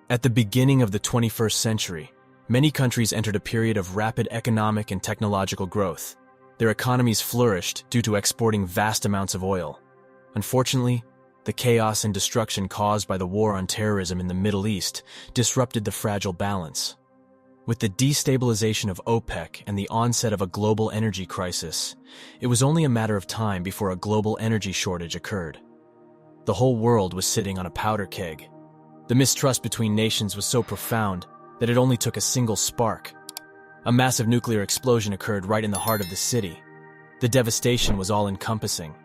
At the beginning of the 21st century, many countries entered a period of rapid economic and technological growth. Their economies flourished due to exporting vast amounts of oil. Unfortunately, the chaos and destruction caused by the war on terrorism in the Middle East disrupted the fragile balance. With the destabilization of OPEC and the onset of a global energy crisis, it was only a matter of time before a global energy shortage occurred. The whole world was sitting on a powder keg. The mistrust between nations was so profound that it only took a single spark. A massive nuclear explosion occurred right in the heart of the city. The devastation was all-encompassing.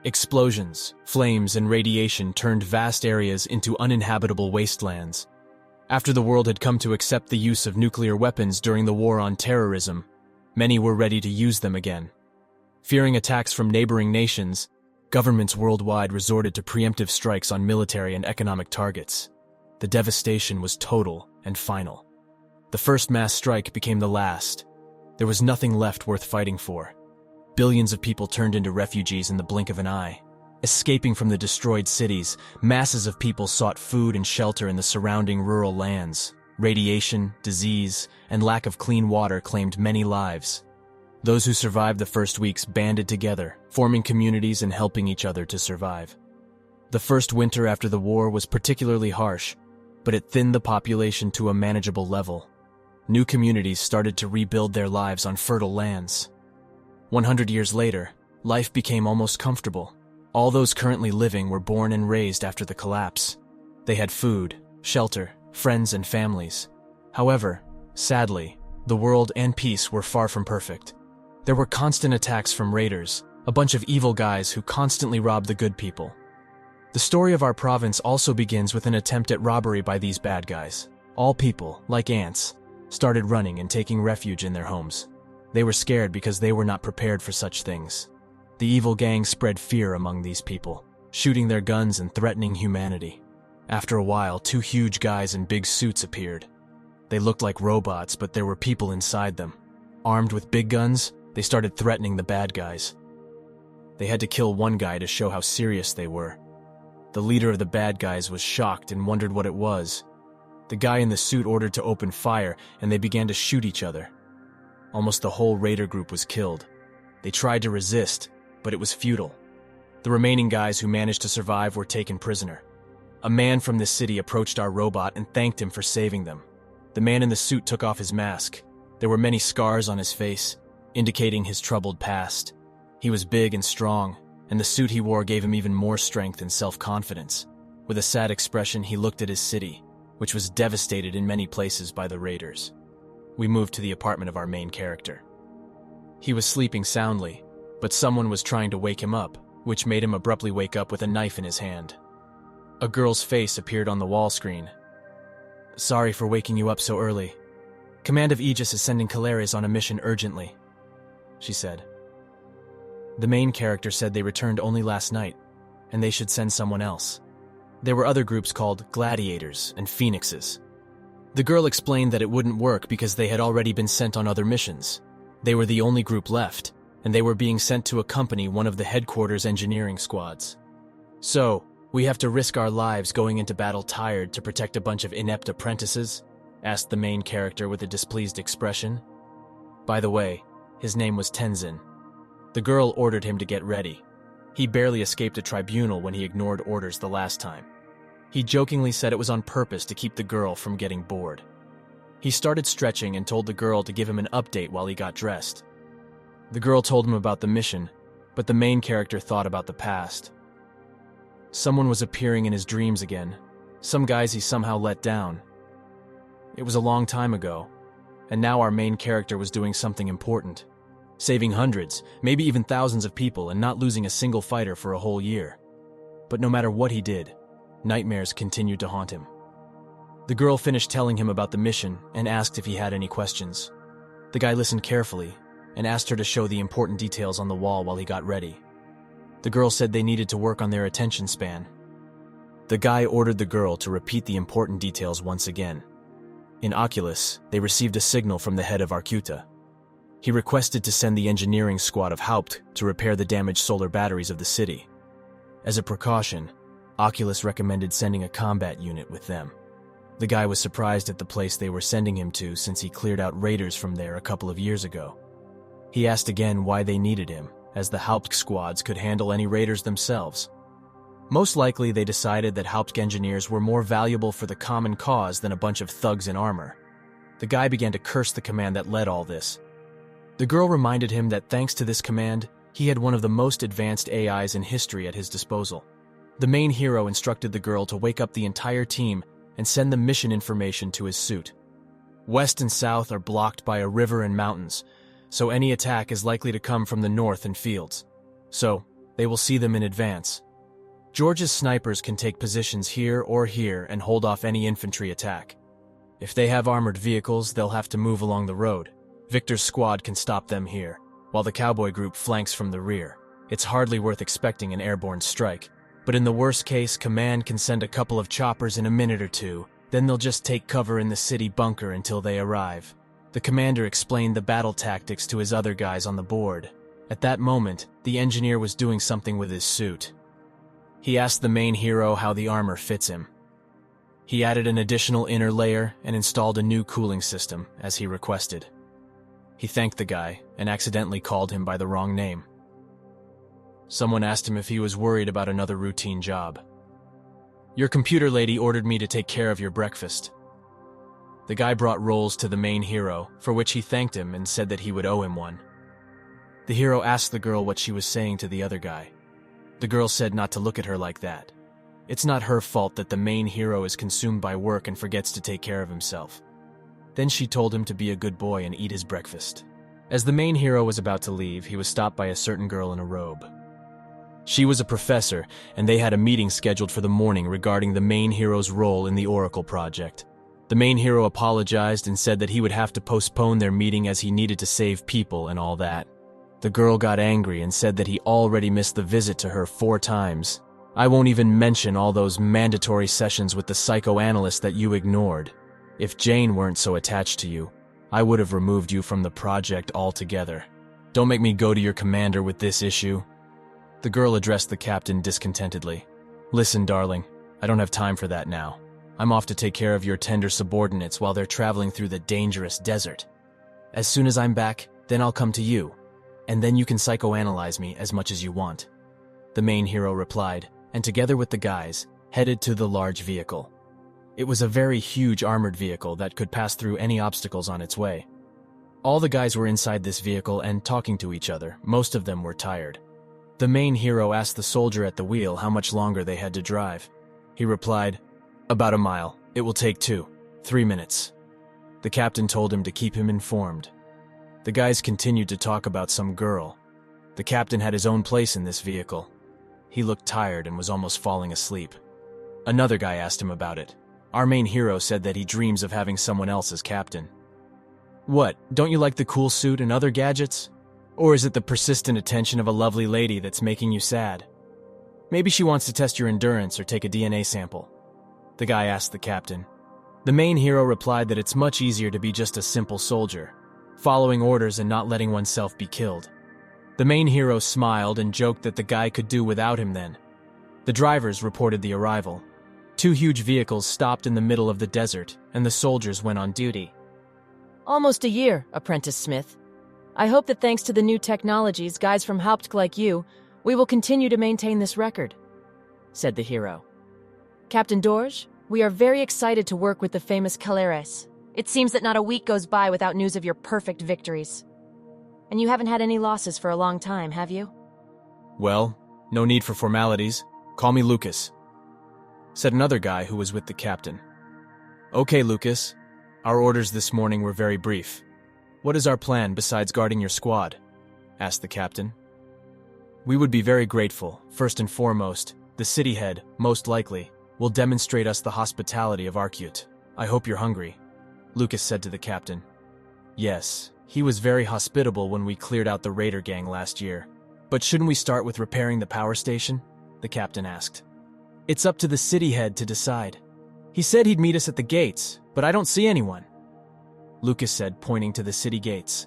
Explosions, flames, and radiation turned vast areas into uninhabitable wastelands. After the world had come to accept the use of nuclear weapons during the war on terrorism, many were ready to use them again. Fearing attacks from neighboring nations, governments worldwide resorted to preemptive strikes on military and economic targets. The devastation was total and final. The first mass strike became the last. There was nothing left worth fighting for. Billions of people turned into refugees in the blink of an eye. Escaping from the destroyed cities, masses of people sought food and shelter in the surrounding rural lands. Radiation, disease, and lack of clean water claimed many lives. Those who survived the first weeks banded together, forming communities and helping each other to survive. The first winter after the war was particularly harsh, but it thinned the population to a manageable level. New communities started to rebuild their lives on fertile lands. 100 years later, life became almost comfortable. All those currently living were born and raised after the collapse. They had food, shelter, friends, and families. However, sadly, the world and peace were far from perfect. There were constant attacks from raiders, a bunch of evil guys who constantly robbed the good people. The story of our province also begins with an attempt at robbery by these bad guys. All people, like ants, started running and taking refuge in their homes. They were scared because they were not prepared for such things. The evil gang spread fear among these people, shooting their guns and threatening humanity. After a while, two huge guys in big suits appeared. They looked like robots, but there were people inside them. Armed with big guns, they started threatening the bad guys. They had to kill one guy to show how serious they were. The leader of the bad guys was shocked and wondered what it was. The guy in the suit ordered to open fire, and they began to shoot each other. Almost the whole raider group was killed. They tried to resist, but it was futile. The remaining guys who managed to survive were taken prisoner. A man from this city approached our robot and thanked him for saving them. The man in the suit took off his mask. There were many scars on his face, indicating his troubled past. He was big and strong, and the suit he wore gave him even more strength and self-confidence. With a sad expression, he looked at his city, which was devastated in many places by the raiders. We moved to the apartment of our main character. He was sleeping soundly, but someone was trying to wake him up, which made him abruptly wake up with a knife in his hand. A girl's face appeared on the wall screen. "Sorry for waking you up so early. Command of Aegis is sending Calares on a mission urgently," she said. The main character said they returned only last night, and they should send someone else. There were other groups called Gladiators and Phoenixes. The girl explained that it wouldn't work because they had already been sent on other missions. They were the only group left, and they were being sent to accompany one of the headquarters engineering squads. "So, we have to risk our lives going into battle tired to protect a bunch of inept apprentices?" asked the main character with a displeased expression. By the way, his name was Tenzin. The girl ordered him to get ready. He barely escaped a tribunal when he ignored orders the last time. He jokingly said it was on purpose to keep the girl from getting bored. He started stretching and told the girl to give him an update while he got dressed. The girl told him about the mission, but the main character thought about the past. Someone was appearing in his dreams again, some guys he somehow let down. It was a long time ago, and now our main character was doing something important, saving hundreds, maybe even thousands of people and not losing a single fighter for a whole year. But no matter what he did, nightmares continued to haunt him. The girl finished telling him about the mission and asked if he had any questions. The guy listened carefully and asked her to show the important details on the wall while he got ready. The girl said they needed to work on their attention span. The guy ordered the girl to repeat the important details once again. In Oculus, they received a signal from the head of Arcuta. He requested to send the engineering squad of Haupt to repair the damaged solar batteries of the city. As a precaution, Oculus recommended sending a combat unit with them. The guy was surprised at the place they were sending him to since he cleared out raiders from there a couple of years ago. He asked again why they needed him, as the Haupt squads could handle any raiders themselves. Most likely they decided that Haupt engineers were more valuable for the common cause than a bunch of thugs in armor. The guy began to curse the command that led all this. The girl reminded him that thanks to this command, he had one of the most advanced AIs in history at his disposal. The main hero instructed the girl to wake up the entire team and send them mission information to his suit. West and south are blocked by a river and mountains, so any attack is likely to come from the north and fields. So, they will see them in advance. George's snipers can take positions here or here and hold off any infantry attack. If they have armored vehicles, they'll have to move along the road. Victor's squad can stop them here, while the cowboy group flanks from the rear. It's hardly worth expecting an airborne strike. But in the worst case, Command can send a couple of choppers in a minute or two, then they'll just take cover in the city bunker until they arrive. The commander explained the battle tactics to his other guys on the board. At that moment, the engineer was doing something with his suit. He asked the main hero how the armor fits him. He added an additional inner layer and installed a new cooling system, as he requested. He thanked the guy and accidentally called him by the wrong name. Someone asked him if he was worried about another routine job. "Your computer lady ordered me to take care of your breakfast." The guy brought rolls to the main hero, for which he thanked him and said that he would owe him one. The hero asked the girl what she was saying to the other guy. The girl said not to look at her like that. It's not her fault that the main hero is consumed by work and forgets to take care of himself. Then she told him to be a good boy and eat his breakfast. As the main hero was about to leave, he was stopped by a certain girl in a robe. She was a professor, and they had a meeting scheduled for the morning regarding the main hero's role in the Oracle project. The main hero apologized and said that he would have to postpone their meeting as he needed to save people and all that. The girl got angry and said that he already missed the visit to her 4 times. "I won't even mention all those mandatory sessions with the psychoanalyst that you ignored. If Jane weren't so attached to you, I would have removed you from the project altogether. Don't make me go to your commander with this issue." The girl addressed the captain discontentedly. "Listen, darling, I don't have time for that now. I'm off to take care of your tender subordinates while they're traveling through the dangerous desert. As soon as I'm back, then I'll come to you, and then you can psychoanalyze me as much as you want." The main hero replied, and together with the guys, headed to the large vehicle. It was a very huge armored vehicle that could pass through any obstacles on its way. All the guys were inside this vehicle and talking to each other. Most of them were tired. The main hero asked the soldier at the wheel how much longer they had to drive. He replied, "About a mile. It will take 2-3 minutes." The captain told him to keep him informed. The guys continued to talk about some girl. The captain had his own place in this vehicle. He looked tired and was almost falling asleep. Another guy asked him about it. Our main hero said that he dreams of having someone else as captain. "What, don't you like the cool suit and other gadgets? Or is it the persistent attention of a lovely lady that's making you sad? Maybe she wants to test your endurance or take a DNA sample." The guy asked the captain. The main hero replied that it's much easier to be just a simple soldier, following orders and not letting oneself be killed. The main hero smiled and joked that the guy could do without him then. The drivers reported the arrival. 2 huge vehicles stopped in the middle of the desert, and the soldiers went on duty. "Almost a year, Apprentice Smith. I hope that thanks to the new technologies, guys from Haupt like you, we will continue to maintain this record," said the hero. "Captain Dorge, we are very excited to work with the famous Caleres. It seems that not a week goes by without news of your perfect victories. And you haven't had any losses for a long time, have you?" "Well, no need for formalities. Call me Lucas," said another guy who was with the captain. "Okay, Lucas. Our orders this morning were very brief. What is our plan besides guarding your squad?" asked the captain. "We would be very grateful. First and foremost, the city head, most likely, will demonstrate us the hospitality of Arcuta. I hope you're hungry," Lucas said to the captain. "Yes, he was very hospitable when we cleared out the raider gang last year. But shouldn't we start with repairing the power station?" the captain asked. "It's up to the city head to decide. He said he'd meet us at the gates, but I don't see anyone," Lucas said, pointing to the city gates.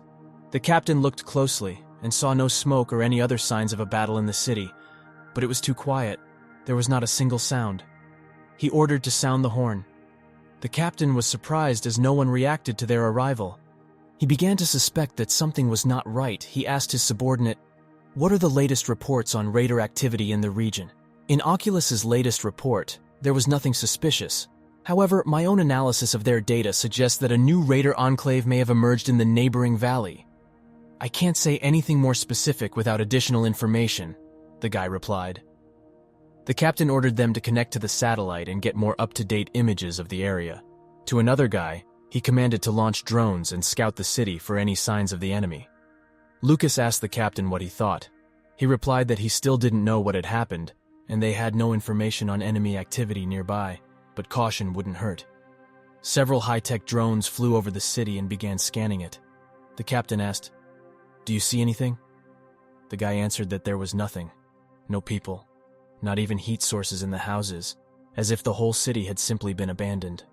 The captain looked closely and saw no smoke or any other signs of a battle in the city, but it was too quiet. There was not a single sound. He ordered to sound the horn. The captain was surprised as no one reacted to their arrival. He began to suspect that something was not right. He asked his subordinate, "What are the latest reports on raider activity in the region?" In Oculus's latest report, there was nothing suspicious. However, my own analysis of their data suggests that a new raider enclave may have emerged in the neighboring valley. "I can't say anything more specific without additional information," the guy replied. The captain ordered them to connect to the satellite and get more up-to-date images of the area. To another guy, he commanded to launch drones and scout the city for any signs of the enemy. Lucas asked the captain what he thought. He replied that he still didn't know what had happened, and they had no information on enemy activity nearby, but caution wouldn't hurt. Several high-tech drones flew over the city and began scanning it. The captain asked, "Do you see anything?" The guy answered that there was nothing. No people. Not even heat sources in the houses, as if the whole city had simply been abandoned.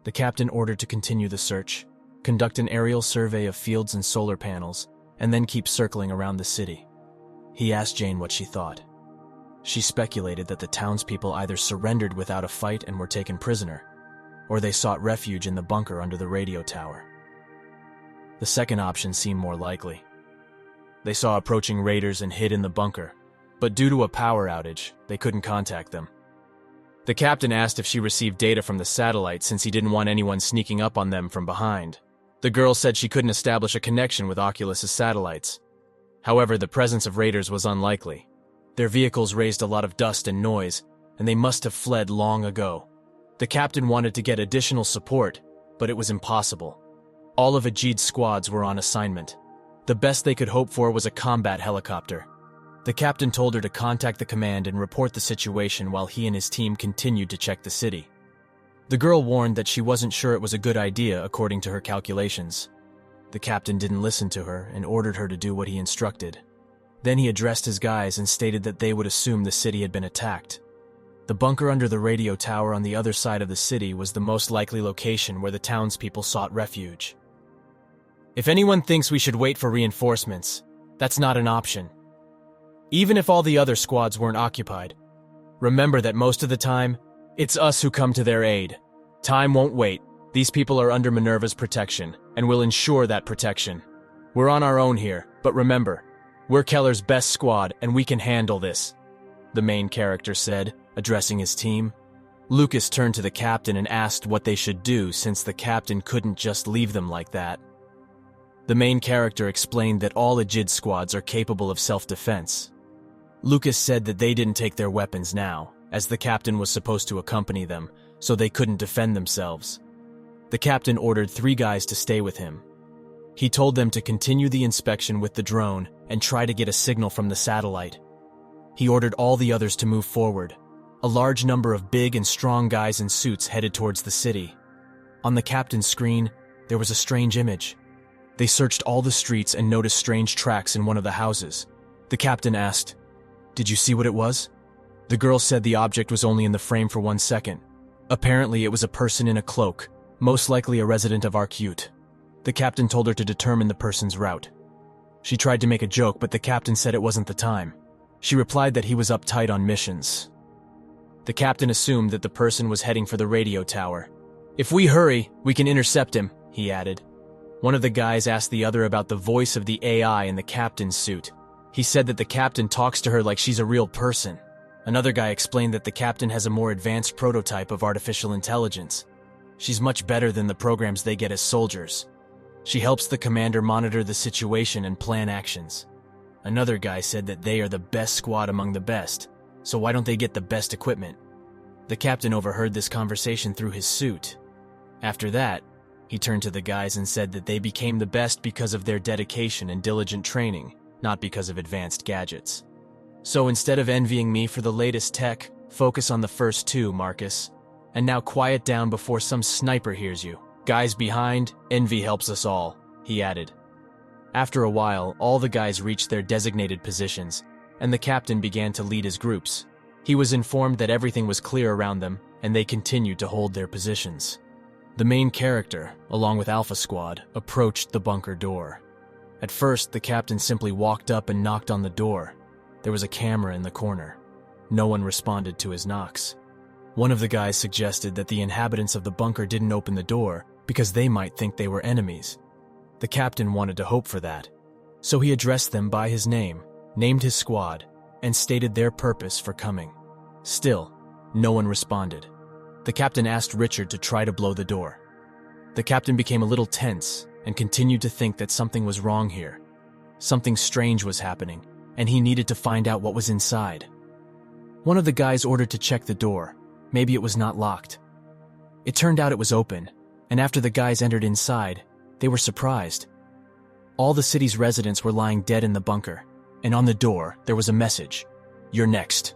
The captain ordered to continue the search, conduct an aerial survey of fields and solar panels, and then keep circling around the city. He asked Jane what she thought. She speculated that the townspeople either surrendered without a fight and were taken prisoner, or they sought refuge in the bunker under the radio tower. The second option seemed more likely. They saw approaching raiders and hid in the bunker, but due to a power outage, they couldn't contact them. The captain asked if she received data from the satellite since he didn't want anyone sneaking up on them from behind. The girl said she couldn't establish a connection with Oculus's satellites. However, the presence of raiders was unlikely. Their vehicles raised a lot of dust and noise, and they must have fled long ago. The captain wanted to get additional support, but it was impossible. All of Ajid's squads were on assignment. The best they could hope for was a combat helicopter. The captain told her to contact the command and report the situation while he and his team continued to check the city. The girl warned that she wasn't sure it was a good idea according to her calculations. The captain didn't listen to her and ordered her to do what he instructed. Then he addressed his guys and stated that they would assume the city had been attacked. The bunker under the radio tower on the other side of the city was the most likely location where the townspeople sought refuge. "If anyone thinks we should wait for reinforcements, that's not an option. Even if all the other squads weren't occupied, remember that most of the time, it's us who come to their aid. Time won't wait. These people are under Minerva's protection, and we'll ensure that protection. We're on our own here, but remember, we're Keller's best squad, and we can handle this," the main character said, addressing his team. Lucas turned to the captain and asked what they should do since the captain couldn't just leave them like that. The main character explained that all Ajid squads are capable of self-defense. Lucas said that they didn't take their weapons now, as the captain was supposed to accompany them, so they couldn't defend themselves. The captain ordered 3 guys to stay with him. He told them to continue the inspection with the drone and try to get a signal from the satellite. He ordered all the others to move forward. A large number of big and strong guys in suits headed towards the city. On the captain's screen, there was a strange image. They searched all the streets and noticed strange tracks in one of the houses. The captain asked, "Did you see what it was?" The girl said the object was only in the frame for 1 second. Apparently, it was a person in a cloak, most likely a resident of Arcuta. The captain told her to determine the person's route. She tried to make a joke, but the captain said it wasn't the time. She replied that he was uptight on missions. The captain assumed that the person was heading for the radio tower. "If we hurry, we can intercept him," he added. One of the guys asked the other about the voice of the AI in the captain's suit. He said that the captain talks to her like she's a real person. Another guy explained that the captain has a more advanced prototype of artificial intelligence. She's much better than the programs they get as soldiers. She helps the commander monitor the situation and plan actions. Another guy said that they are the best squad among the best, so why don't they get the best equipment? The captain overheard this conversation through his suit. After that, he turned to the guys and said that they became the best because of their dedication and diligent training, not because of advanced gadgets. "So instead of envying me for the latest tech, focus on the first 2, Marcus. And now quiet down before some sniper hears you. Guys behind, envy helps us all," he added. After a while, all the guys reached their designated positions, and the captain began to lead his groups. He was informed that everything was clear around them, and they continued to hold their positions. The main character, along with Alpha Squad, approached the bunker door. At first, the captain simply walked up and knocked on the door. There was a camera in the corner. No one responded to his knocks. One of the guys suggested that the inhabitants of the bunker didn't open the door because they might think they were enemies. The captain wanted to hope for that, so he addressed them by his name, named his squad, and stated their purpose for coming. Still, no one responded. The captain asked Richard to try to blow the door. The captain became a little tense and continued to think that something was wrong here. Something strange was happening, and he needed to find out what was inside. One of the guys ordered to check the door. Maybe it was not locked. It turned out it was open, and after the guys entered inside, they were surprised. All the city's residents were lying dead in the bunker, and on the door there was a message: "You're next."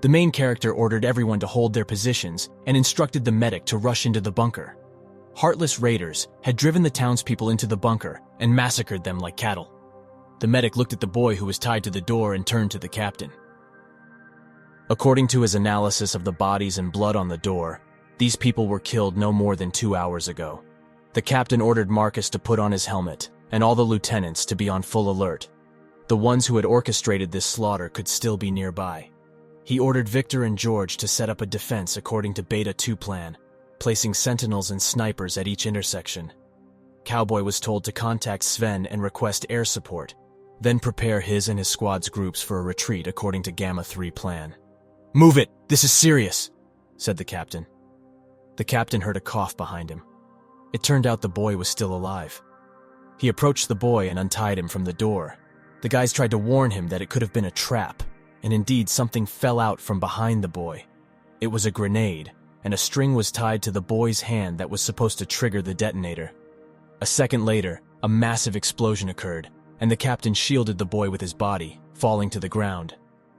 The main character ordered everyone to hold their positions and instructed the medic to rush into the bunker. Heartless raiders had driven the townspeople into the bunker and massacred them like cattle. The medic looked at the boy who was tied to the door and turned to the captain. According to his analysis of the bodies and blood on the door, these people were killed no more than 2 hours ago. The captain ordered Marcus to put on his helmet and all the lieutenants to be on full alert. The ones who had orchestrated this slaughter could still be nearby. He ordered Victor and George to set up a defense according to Beta 2 plan, placing sentinels and snipers at each intersection. Cowboy was told to contact Sven and request air support, then prepare his and his squad's groups for a retreat according to Gamma 3 plan. "Move it! This is serious!" said the captain. The captain heard a cough behind him. It turned out the boy was still alive. He approached the boy and untied him from the door. The guys tried to warn him that it could have been a trap, and indeed something fell out from behind the boy. It was a grenade, and a string was tied to the boy's hand that was supposed to trigger the detonator. A second later, a massive explosion occurred, and the captain shielded the boy with his body, falling to the ground.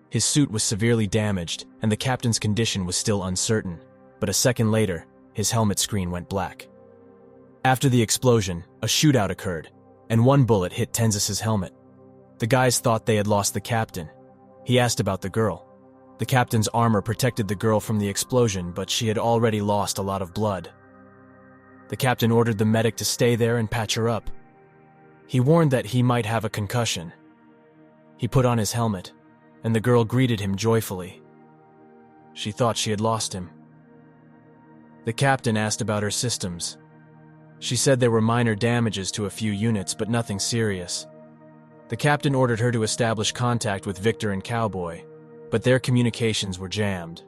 His suit was severely damaged, and the captain's condition was still uncertain, but a second later, his helmet screen went black. After the explosion, a shootout occurred, and one bullet hit Tenzis's helmet. The guys thought they had lost the captain. He asked about the girl. The captain's armor protected the girl from the explosion, but she had already lost a lot of blood. The captain ordered the medic to stay there and patch her up. He warned that he might have a concussion. He put on his helmet, and the girl greeted him joyfully. She thought she had lost him. The captain asked about her systems. She said there were minor damages to a few units, but nothing serious. The captain ordered her to establish contact with Victor and Cowboy, but their communications were jammed.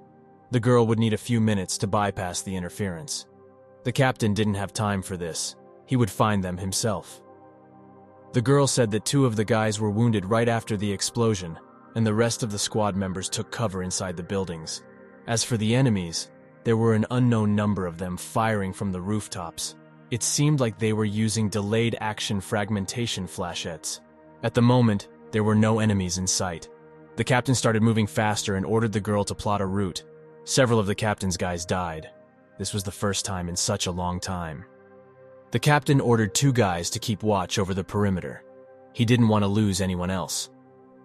The girl would need a few minutes to bypass the interference. The captain didn't have time for this. He would find them himself. The girl said that 2 of the guys were wounded right after the explosion, and the rest of the squad members took cover inside the buildings. As for the enemies, there were an unknown number of them firing from the rooftops. It seemed like they were using delayed action fragmentation flashettes. At the moment, there were no enemies in sight. The captain started moving faster and ordered the girl to plot a route. Several of the captain's guys died. This was the first time in such a long time. The captain ordered 2 guys to keep watch over the perimeter. He didn't want to lose anyone else.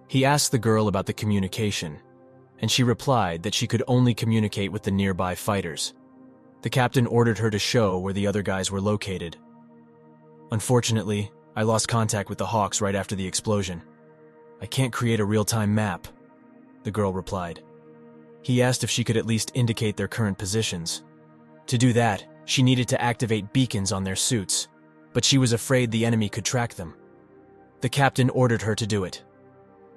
He asked the girl about the communication, and she replied that she could only communicate with the nearby fighters. The captain ordered her to show where the other guys were located. "Unfortunately, I lost contact with the Hawks right after the explosion. I can't create a real-time map," the girl replied. He asked if she could at least indicate their current positions. To do that, she needed to activate beacons on their suits, but she was afraid the enemy could track them. The captain ordered her to do it.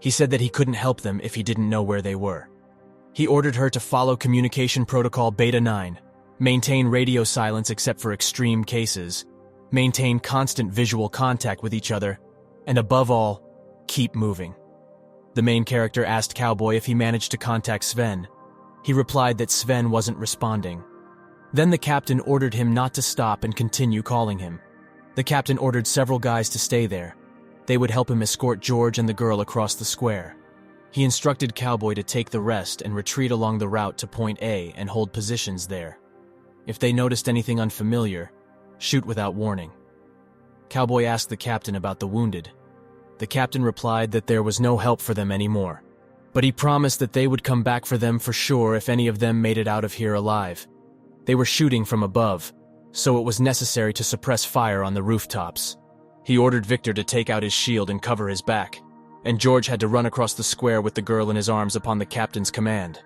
He said that he couldn't help them if he didn't know where they were. He ordered her to follow Communication Protocol Beta 9, maintain radio silence except for extreme cases, maintain constant visual contact with each other, and above all, keep moving. The main character asked Cowboy if he managed to contact Sven. He replied that Sven wasn't responding. Then the captain ordered him not to stop and continue calling him. The captain ordered several guys to stay there. They would help him escort George and the girl across the square. He instructed Cowboy to take the rest and retreat along the route to Point A and hold positions there. If they noticed anything unfamiliar, shoot without warning. Cowboy asked the captain about the wounded. The captain replied that there was no help for them anymore, but he promised that they would come back for them for sure if any of them made it out of here alive. They were shooting from above, so it was necessary to suppress fire on the rooftops. He ordered Victor to take out his shield and cover his back, and George had to run across the square with the girl in his arms upon the captain's command.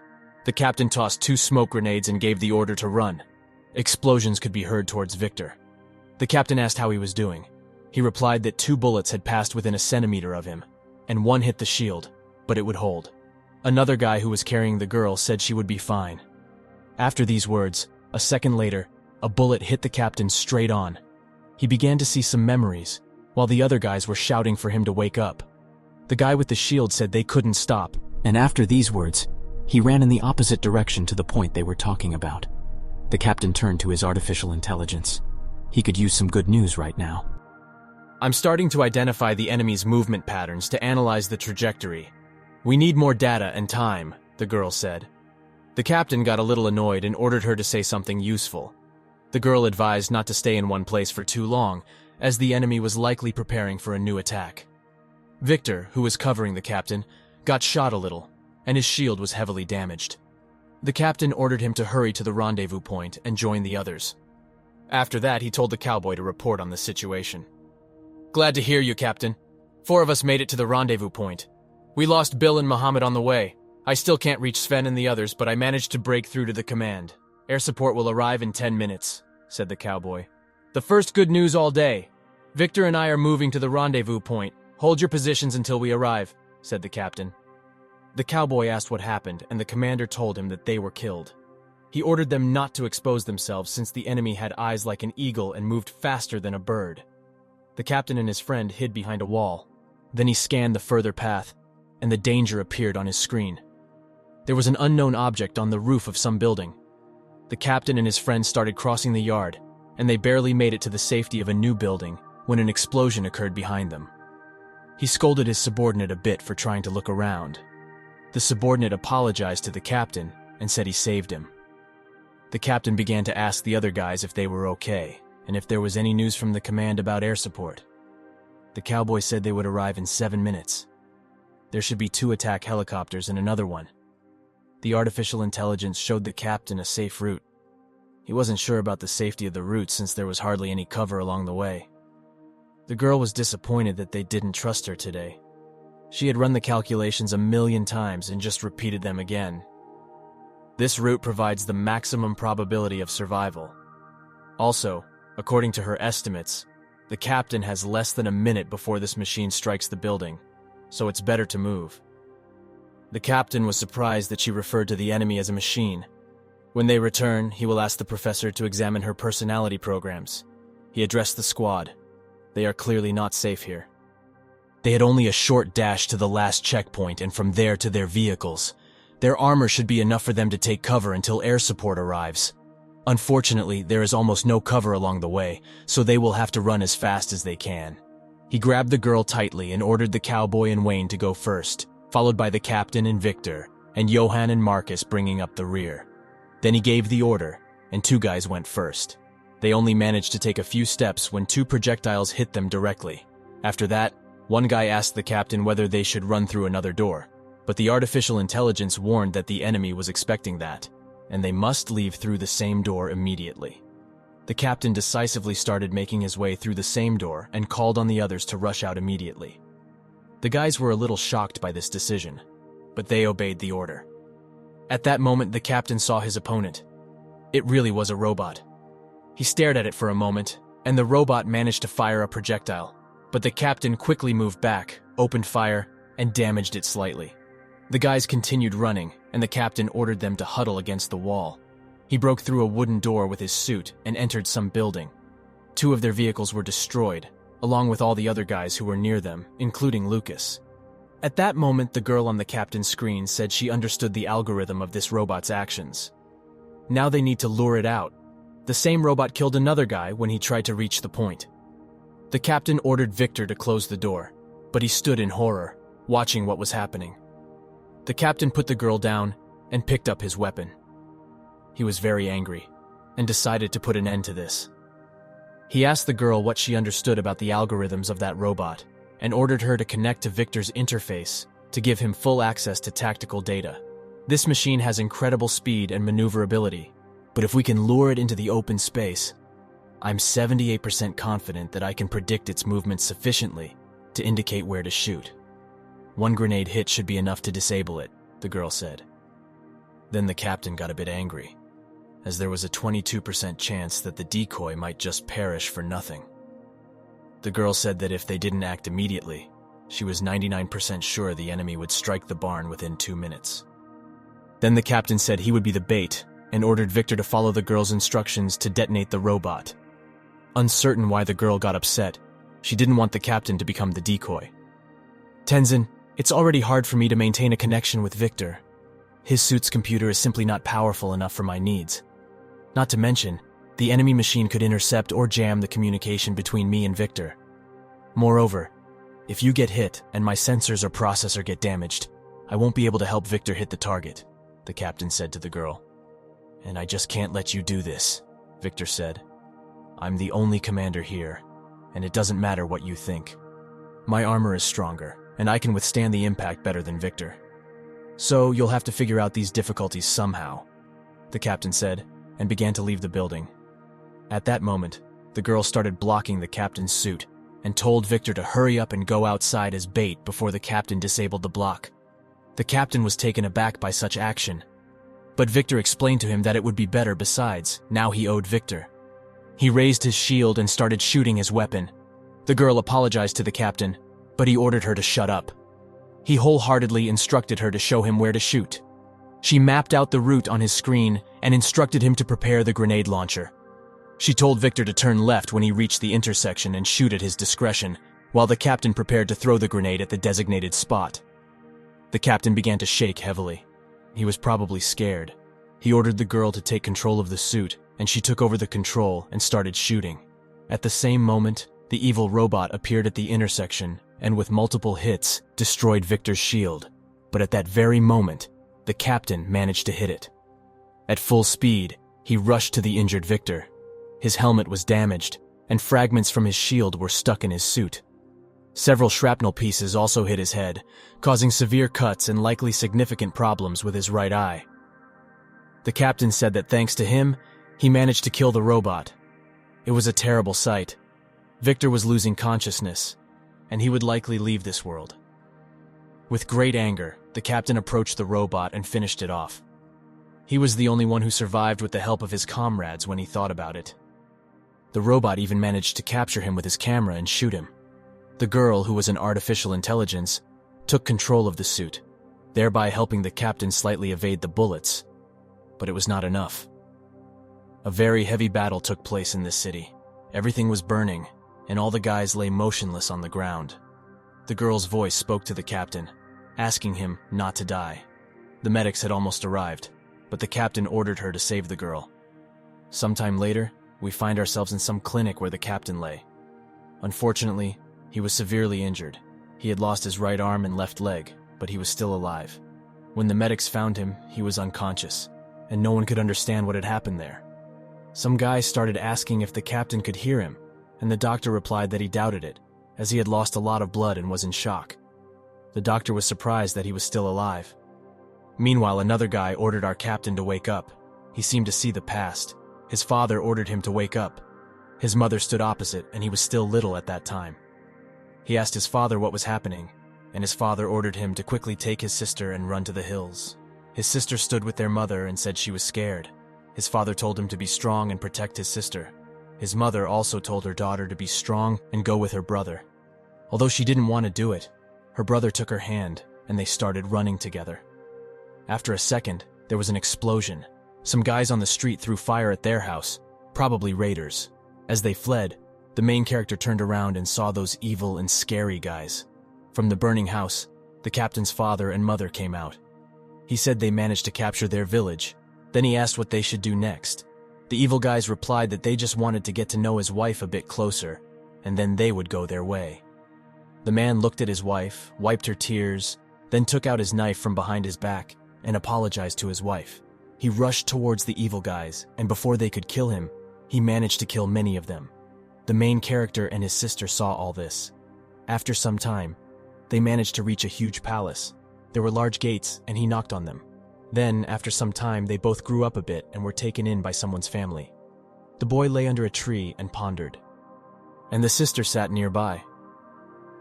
The captain tossed 2 smoke grenades and gave the order to run. Explosions could be heard towards Victor. The captain asked how he was doing. He replied that 2 bullets had passed within a centimeter of him, and 1 hit the shield, but it would hold. Another guy who was carrying the girl said she would be fine. After these words, a second later, a bullet hit the captain straight on. He began to see some memories, while the other guys were shouting for him to wake up. The guy with the shield said they couldn't stop, and after these words, he ran in the opposite direction to the point they were talking about. The captain turned to his artificial intelligence. He could use some good news right now. I'm starting to identify the enemy's movement patterns to analyze the trajectory. We need more data and time, the girl said. The captain got a little annoyed and ordered her to say something useful. The girl advised not to stay in one place for too long, as the enemy was likely preparing for a new attack. Victor, who was covering the captain, got shot a little, and his shield was heavily damaged. The captain ordered him to hurry to the rendezvous point and join the others. After that, he told the cowboy to report on the situation. Glad to hear you, Captain. 4 of us made it to the rendezvous point. We lost Bill and Muhammad on the way. I still can't reach Sven and the others, but I managed to break through to the command. Air support will arrive in 10 minutes, said the cowboy. The first good news all day. Victor and I are moving to the rendezvous point. Hold your positions until we arrive, said the captain. The cowboy asked what happened, and the commander told him that they were killed. He ordered them not to expose themselves since the enemy had eyes like an eagle and moved faster than a bird. The captain and his friend hid behind a wall. Then he scanned the further path, and the danger appeared on his screen. There was an unknown object on the roof of some building. The captain and his friend started crossing the yard, and they barely made it to the safety of a new building when an explosion occurred behind them. He scolded his subordinate a bit for trying to look around. The subordinate apologized to the captain and said he saved him. The captain began to ask the other guys if they were okay, and if there was any news from the command about air support. The cowboy said they would arrive in 7 minutes. There should be 2 attack helicopters and another one. The artificial intelligence showed the captain a safe route. He wasn't sure about the safety of the route since there was hardly any cover along the way. The girl was disappointed that they didn't trust her today. She had run the calculations 1,000,000 times and just repeated them again. This route provides the maximum probability of survival. Also, according to her estimates, the captain has less than a minute before this machine strikes the building, so it's better to move. The captain was surprised that she referred to the enemy as a machine. When they return, he will ask the professor to examine her personality programs. He addressed the squad. They are clearly not safe here. They had only a short dash to the last checkpoint and from there to their vehicles. Their armor should be enough for them to take cover until air support arrives. Unfortunately, there is almost no cover along the way, so they will have to run as fast as they can. He grabbed the girl tightly and ordered the cowboy and Wayne to go first, followed by the captain and Victor, and Johan and Marcus bringing up the rear. Then he gave the order, and 2 guys went first. They only managed to take a few steps when 2 projectiles hit them directly. After that, one guy asked the captain whether they should run through another door, but the artificial intelligence warned that the enemy was expecting that, and they must leave through the same door immediately. The captain decisively started making his way through the same door and called on the others to rush out immediately. The guys were a little shocked by this decision, but they obeyed the order. At that moment, the captain saw his opponent. It really was a robot. He stared at it for a moment, and the robot managed to fire a projectile, but the captain quickly moved back, opened fire, and damaged it slightly. The guys continued running, and the captain ordered them to huddle against the wall. He broke through a wooden door with his suit and entered some building. 2 of their vehicles were destroyed, along with all the other guys who were near them, including Lucas. At that moment, the girl on the captain's screen said she understood the algorithm of this robot's actions. Now they need to lure it out. The same robot killed another guy when he tried to reach the point. The captain ordered Victor to close the door, but he stood in horror, watching what was happening. The captain put the girl down and picked up his weapon. He was very angry and decided to put an end to this. He asked the girl what she understood about the algorithms of that robot and ordered her to connect to Victor's interface to give him full access to tactical data. This machine has incredible speed and maneuverability, but if we can lure it into the open space, I'm 78% confident that I can predict its movements sufficiently to indicate where to shoot. 1 grenade hit should be enough to disable it, the girl said. Then the captain got a bit angry, as there was a 22% chance that the decoy might just perish for nothing. The girl said that if they didn't act immediately, she was 99% sure the enemy would strike the barn within 2 minutes. Then the captain said he would be the bait and ordered Victor to follow the girl's instructions to detonate the robot. Uncertain why the girl got upset, she didn't want the captain to become the decoy. "Tenzin, it's already hard for me to maintain a connection with Victor. His suit's computer is simply not powerful enough for my needs. Not to mention, the enemy machine could intercept or jam the communication between me and Victor. Moreover, if you get hit and my sensors or processor get damaged, I won't be able to help Victor hit the target," the captain said to the girl. "And I just can't let you do this," Victor said. "I'm the only commander here, and it doesn't matter what you think. My armor is stronger, and I can withstand the impact better than Victor. So you'll have to figure out these difficulties somehow," the captain said, and began to leave the building. At that moment, the girl started blocking the captain's suit and told Victor to hurry up and go outside as bait before the captain disabled the block. The captain was taken aback by such action, but Victor explained to him that it would be better besides, now he owed Victor. He raised his shield and started shooting his weapon. The girl apologized to the captain, but he ordered her to shut up. He wholeheartedly instructed her to show him where to shoot. She mapped out the route on his screen and instructed him to prepare the grenade launcher. She told Victor to turn left when he reached the intersection and shoot at his discretion, while the captain prepared to throw the grenade at the designated spot. The captain began to shake heavily. He was probably scared. He ordered the girl to take control of the suit, and she took over the control and started shooting. At the same moment, the evil robot appeared at the intersection and with multiple hits destroyed Victor's shield. But at that very moment, the captain managed to hit it. At full speed, he rushed to the injured Victor. His helmet was damaged, and fragments from his shield were stuck in his suit. Several shrapnel pieces also hit his head, causing severe cuts and likely significant problems with his right eye. The captain said that thanks to him, he managed to kill the robot. It was a terrible sight. Victor was losing consciousness, and he would likely leave this world. With great anger, the captain approached the robot and finished it off. He was the only one who survived with the help of his comrades when he thought about it. The robot even managed to capture him with his camera and shoot him. The girl, who was an artificial intelligence, took control of the suit, thereby helping the captain slightly evade the bullets. But it was not enough. A very heavy battle took place in this city. Everything was burning, and all the guys lay motionless on the ground. The girl's voice spoke to the captain, asking him not to die. The medics had almost arrived, but the captain ordered her to save the girl. Sometime later, we find ourselves in some clinic where the captain lay. Unfortunately, he was severely injured. He had lost his right arm and left leg, but he was still alive. When the medics found him, he was unconscious, and no one could understand what had happened there. Some guys started asking if the captain could hear him, and the doctor replied that he doubted it, as he had lost a lot of blood and was in shock. The doctor was surprised that he was still alive. Meanwhile, another guy ordered our captain to wake up. He seemed to see the past. His father ordered him to wake up. His mother stood opposite, and he was still little at that time. He asked his father what was happening, and his father ordered him to quickly take his sister and run to the hills. His sister stood with their mother and said she was scared. His father told him to be strong and protect his sister. His mother also told her daughter to be strong and go with her brother. Although she didn't want to do it, her brother took her hand, and they started running together. After a second, there was an explosion. Some guys on the street threw fire at their house, probably raiders. As they fled, the main character turned around and saw those evil and scary guys. From the burning house, the captain's father and mother came out. He said they managed to capture their village. Then he asked what they should do next. The evil guys replied that they just wanted to get to know his wife a bit closer, and then they would go their way. The man looked at his wife, wiped her tears, then took out his knife from behind his back and apologized to his wife. He rushed towards the evil guys, and before they could kill him, he managed to kill many of them. The main character and his sister saw all this. After some time, they managed to reach a huge palace. There were large gates, and he knocked on them. Then, after some time, they both grew up a bit and were taken in by someone's family. The boy lay under a tree and pondered, and the sister sat nearby.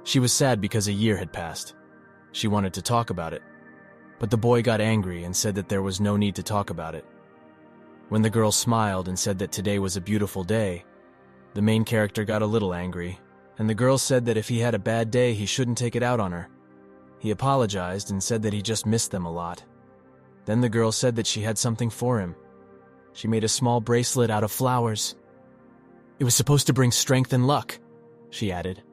She was sad because a year had passed. She wanted to talk about it, but the boy got angry and said that there was no need to talk about it. When the girl smiled and said that today was a beautiful day, the main character got a little angry, and the girl said that if he had a bad day, he shouldn't take it out on her. He apologized and said that he just missed them a lot. Then the girl said that she had something for him. She made a small bracelet out of flowers. It was supposed to bring strength and luck, she added.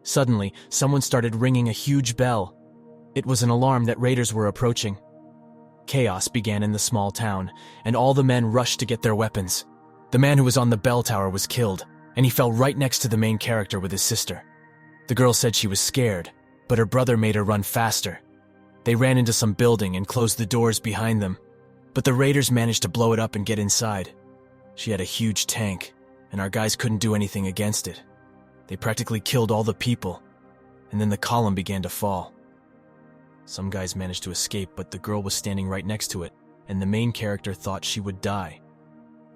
Suddenly, someone started ringing a huge bell. It was an alarm that raiders were approaching. Chaos began in the small town, and all the men rushed to get their weapons. The man who was on the bell tower was killed, and he fell right next to the main character with his sister. The girl said she was scared, but her brother made her run faster. They ran into some building and closed the doors behind them, but the raiders managed to blow it up and get inside. She had a huge tank, and our guys couldn't do anything against it. They practically killed all the people, and then the column began to fall. Some guys managed to escape, but the girl was standing right next to it, and the main character thought she would die.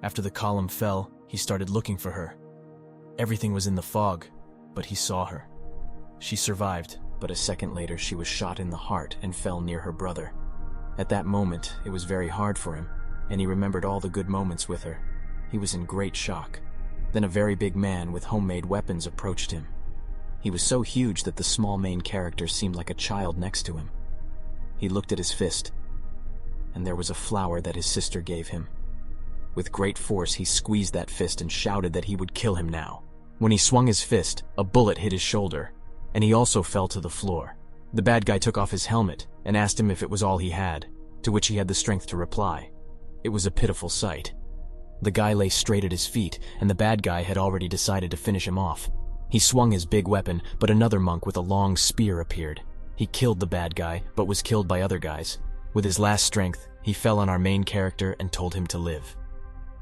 After the column fell, he started looking for her. Everything was in the fog, but he saw her. She survived, but a second later she was shot in the heart and fell near her brother. At that moment, it was very hard for him, and he remembered all the good moments with her. He was in great shock. Then a very big man with homemade weapons approached him. He was so huge that the small main character seemed like a child next to him. He looked at his fist, and there was a flower that his sister gave him. With great force, he squeezed that fist and shouted that he would kill him now. When he swung his fist, a bullet hit his shoulder, and he also fell to the floor. The bad guy took off his helmet and asked him if it was all he had, to which he had the strength to reply. It was a pitiful sight. The guy lay straight at his feet, and the bad guy had already decided to finish him off. He swung his big weapon, but another monk with a long spear appeared. He killed the bad guy, but was killed by other guys. With his last strength, he fell on our main character and told him to live.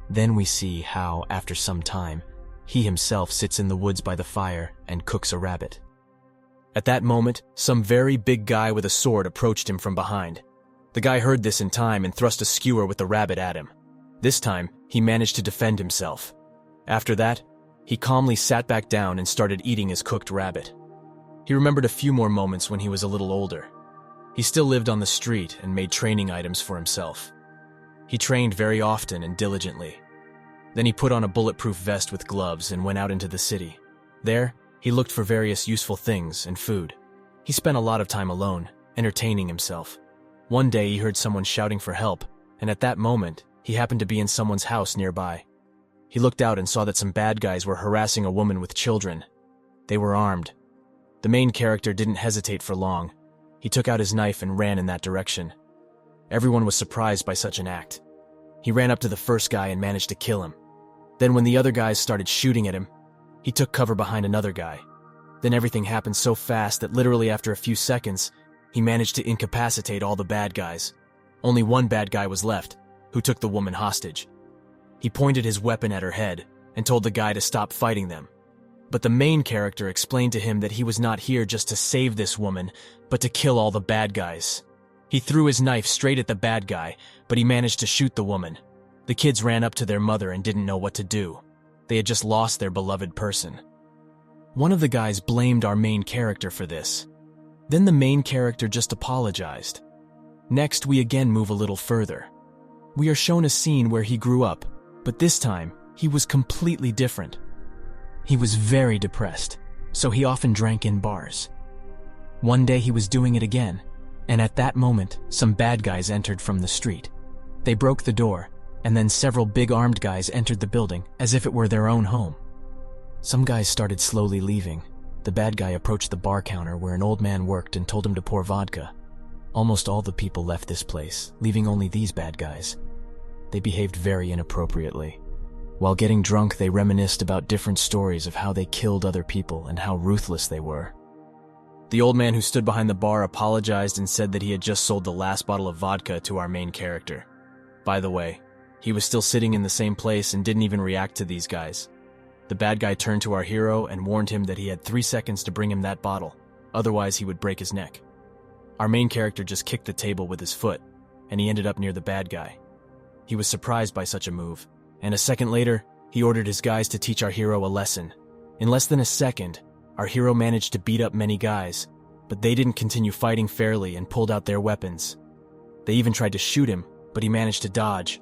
Then we see how, after some time, he himself sits in the woods by the fire and cooks a rabbit. At that moment, some very big guy with a sword approached him from behind. The guy heard this in time and thrust a skewer with the rabbit at him. This time, he managed to defend himself. After that, he calmly sat back down and started eating his cooked rabbit. He remembered a few more moments when he was a little older. He still lived on the street and made training items for himself. He trained very often and diligently. Then he put on a bulletproof vest with gloves and went out into the city. There, he looked for various useful things and food. He spent a lot of time alone, entertaining himself. One day he heard someone shouting for help, and at that moment, he happened to be in someone's house nearby. He looked out and saw that some bad guys were harassing a woman with children. They were armed. The main character didn't hesitate for long. He took out his knife and ran in that direction. Everyone was surprised by such an act. He ran up to the first guy and managed to kill him. Then when the other guys started shooting at him, he took cover behind another guy. Then everything happened so fast that literally after a few seconds, he managed to incapacitate all the bad guys. Only one bad guy was left, who took the woman hostage. He pointed his weapon at her head and told the guy to stop fighting them. But the main character explained to him that he was not here just to save this woman, but to kill all the bad guys. He threw his knife straight at the bad guy, but he managed to shoot the woman. The kids ran up to their mother and didn't know what to do. They had just lost their beloved person. One of the guys blamed our main character for this. Then the main character just apologized. Next, we again move a little further. We are shown a scene where he grew up, but this time, he was completely different. He was very depressed, so he often drank in bars. One day he was doing it again, and at that moment, some bad guys entered from the street. They broke the door, and then several big armed guys entered the building as if it were their own home. Some guys started slowly leaving. The bad guy approached the bar counter where an old man worked and told him to pour vodka. Almost all the people left this place, leaving only these bad guys. They behaved very inappropriately. While getting drunk, they reminisced about different stories of how they killed other people and how ruthless they were. The old man who stood behind the bar apologized and said that he had just sold the last bottle of vodka to our main character. By the way, he was still sitting in the same place and didn't even react to these guys. The bad guy turned to our hero and warned him that he had 3 seconds to bring him that bottle, otherwise he would break his neck. Our main character just kicked the table with his foot, and he ended up near the bad guy. He was surprised by such a move, and a second later, he ordered his guys to teach our hero a lesson. In less than a second, our hero managed to beat up many guys, but they didn't continue fighting fairly and pulled out their weapons. They even tried to shoot him, but he managed to dodge.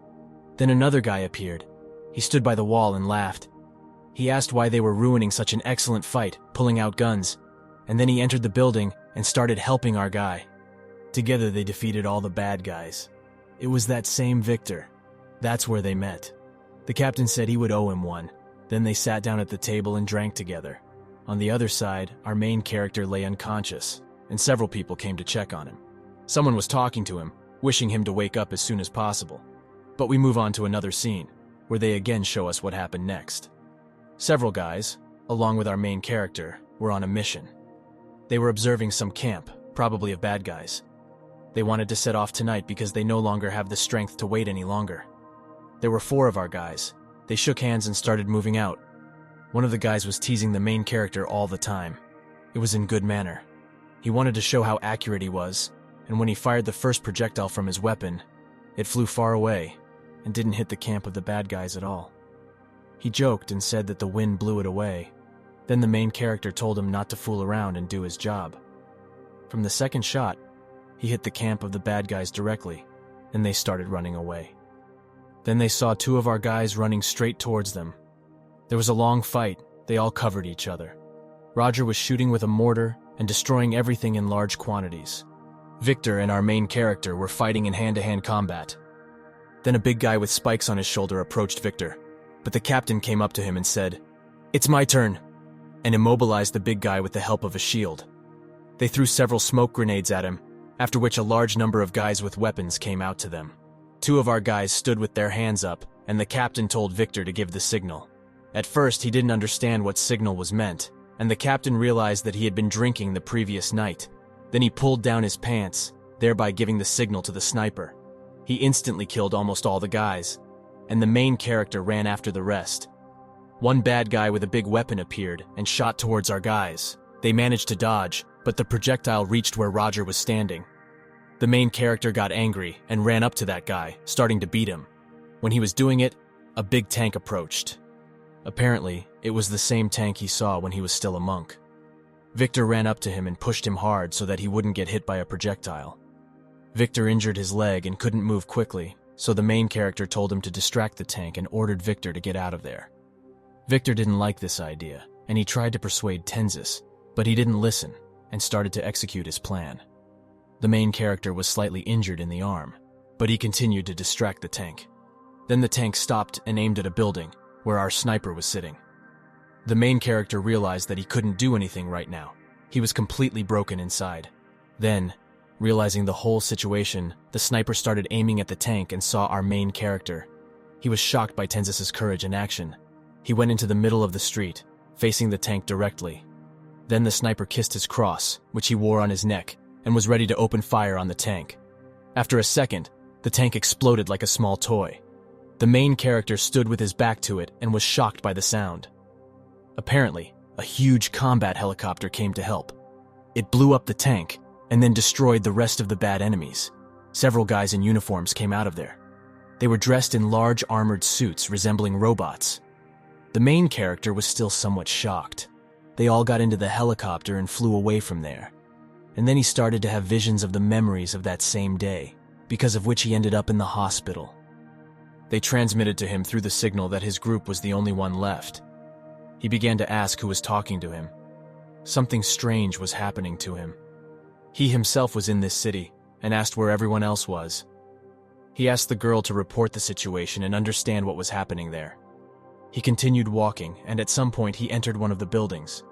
Then another guy appeared. He stood by the wall and laughed. He asked why they were ruining such an excellent fight, pulling out guns, and then he entered the building and started helping our guy. Together they defeated all the bad guys. It was that same Victor. That's where they met. The captain said he would owe him one. Then they sat down at the table and drank together. On the other side, our main character lay unconscious, and several people came to check on him. Someone was talking to him, wishing him to wake up as soon as possible. But we move on to another scene, where they again show us what happened next. Several guys, along with our main character, were on a mission. They were observing some camp, probably of bad guys. They wanted to set off tonight because they no longer have the strength to wait any longer. There were 4 of our guys. They shook hands and started moving out. One of the guys was teasing the main character all the time. It was in good manner. He wanted to show how accurate he was, and when he fired the first projectile from his weapon, it flew far away and didn't hit the camp of the bad guys at all. He joked and said that the wind blew it away. Then the main character told him not to fool around and do his job. From the second shot, he hit the camp of the bad guys directly, and they started running away. Then they saw 2 of our guys running straight towards them. There was a long fight. They all covered each other. Roger was shooting with a mortar and destroying everything in large quantities. Victor and our main character were fighting in hand-to-hand combat. Then a big guy with spikes on his shoulder approached Victor, but the captain came up to him and said, "It's my turn," and immobilized the big guy with the help of a shield. They threw several smoke grenades at him, after which a large number of guys with weapons came out to them. 2 of our guys stood with their hands up, and the captain told Victor to give the signal. At first, he didn't understand what signal was meant, and the captain realized that he had been drinking the previous night. Then he pulled down his pants, thereby giving the signal to the sniper. He instantly killed almost all the guys, and the main character ran after the rest. One bad guy with a big weapon appeared and shot towards our guys. They managed to dodge, but the projectile reached where Roger was standing. The main character got angry and ran up to that guy, starting to beat him. When he was doing it, a big tank approached. Apparently, it was the same tank he saw when he was still a monk. Victor ran up to him and pushed him hard so that he wouldn't get hit by a projectile. Victor injured his leg and couldn't move quickly, so the main character told him to distract the tank and ordered Victor to get out of there. Victor didn't like this idea, and he tried to persuade Tenzis, but he didn't listen and started to execute his plan. The main character was slightly injured in the arm, but he continued to distract the tank. Then the tank stopped and aimed at a building where our sniper was sitting. The main character realized that he couldn't do anything right now. He was completely broken inside. Then, realizing the whole situation, the sniper started aiming at the tank and saw our main character. He was shocked by Tenzis' courage and action. He went into the middle of the street, facing the tank directly. Then the sniper kissed his cross, which he wore on his neck, and was ready to open fire on the tank. After a second, the tank exploded like a small toy. The main character stood with his back to it and was shocked by the sound. Apparently, a huge combat helicopter came to help. It blew up the tank and then destroyed the rest of the bad enemies. Several guys in uniforms came out of there. They were dressed in large armored suits resembling robots. The main character was still somewhat shocked. They all got into the helicopter and flew away from there. And then he started to have visions of the memories of that same day, because of which he ended up in the hospital. They transmitted to him through the signal that his group was the only one left. He began to ask who was talking to him. Something strange was happening to him. He himself was in this city and asked where everyone else was. He asked the girl to report the situation and understand what was happening there. He continued walking, and at some point he entered one of the buildings.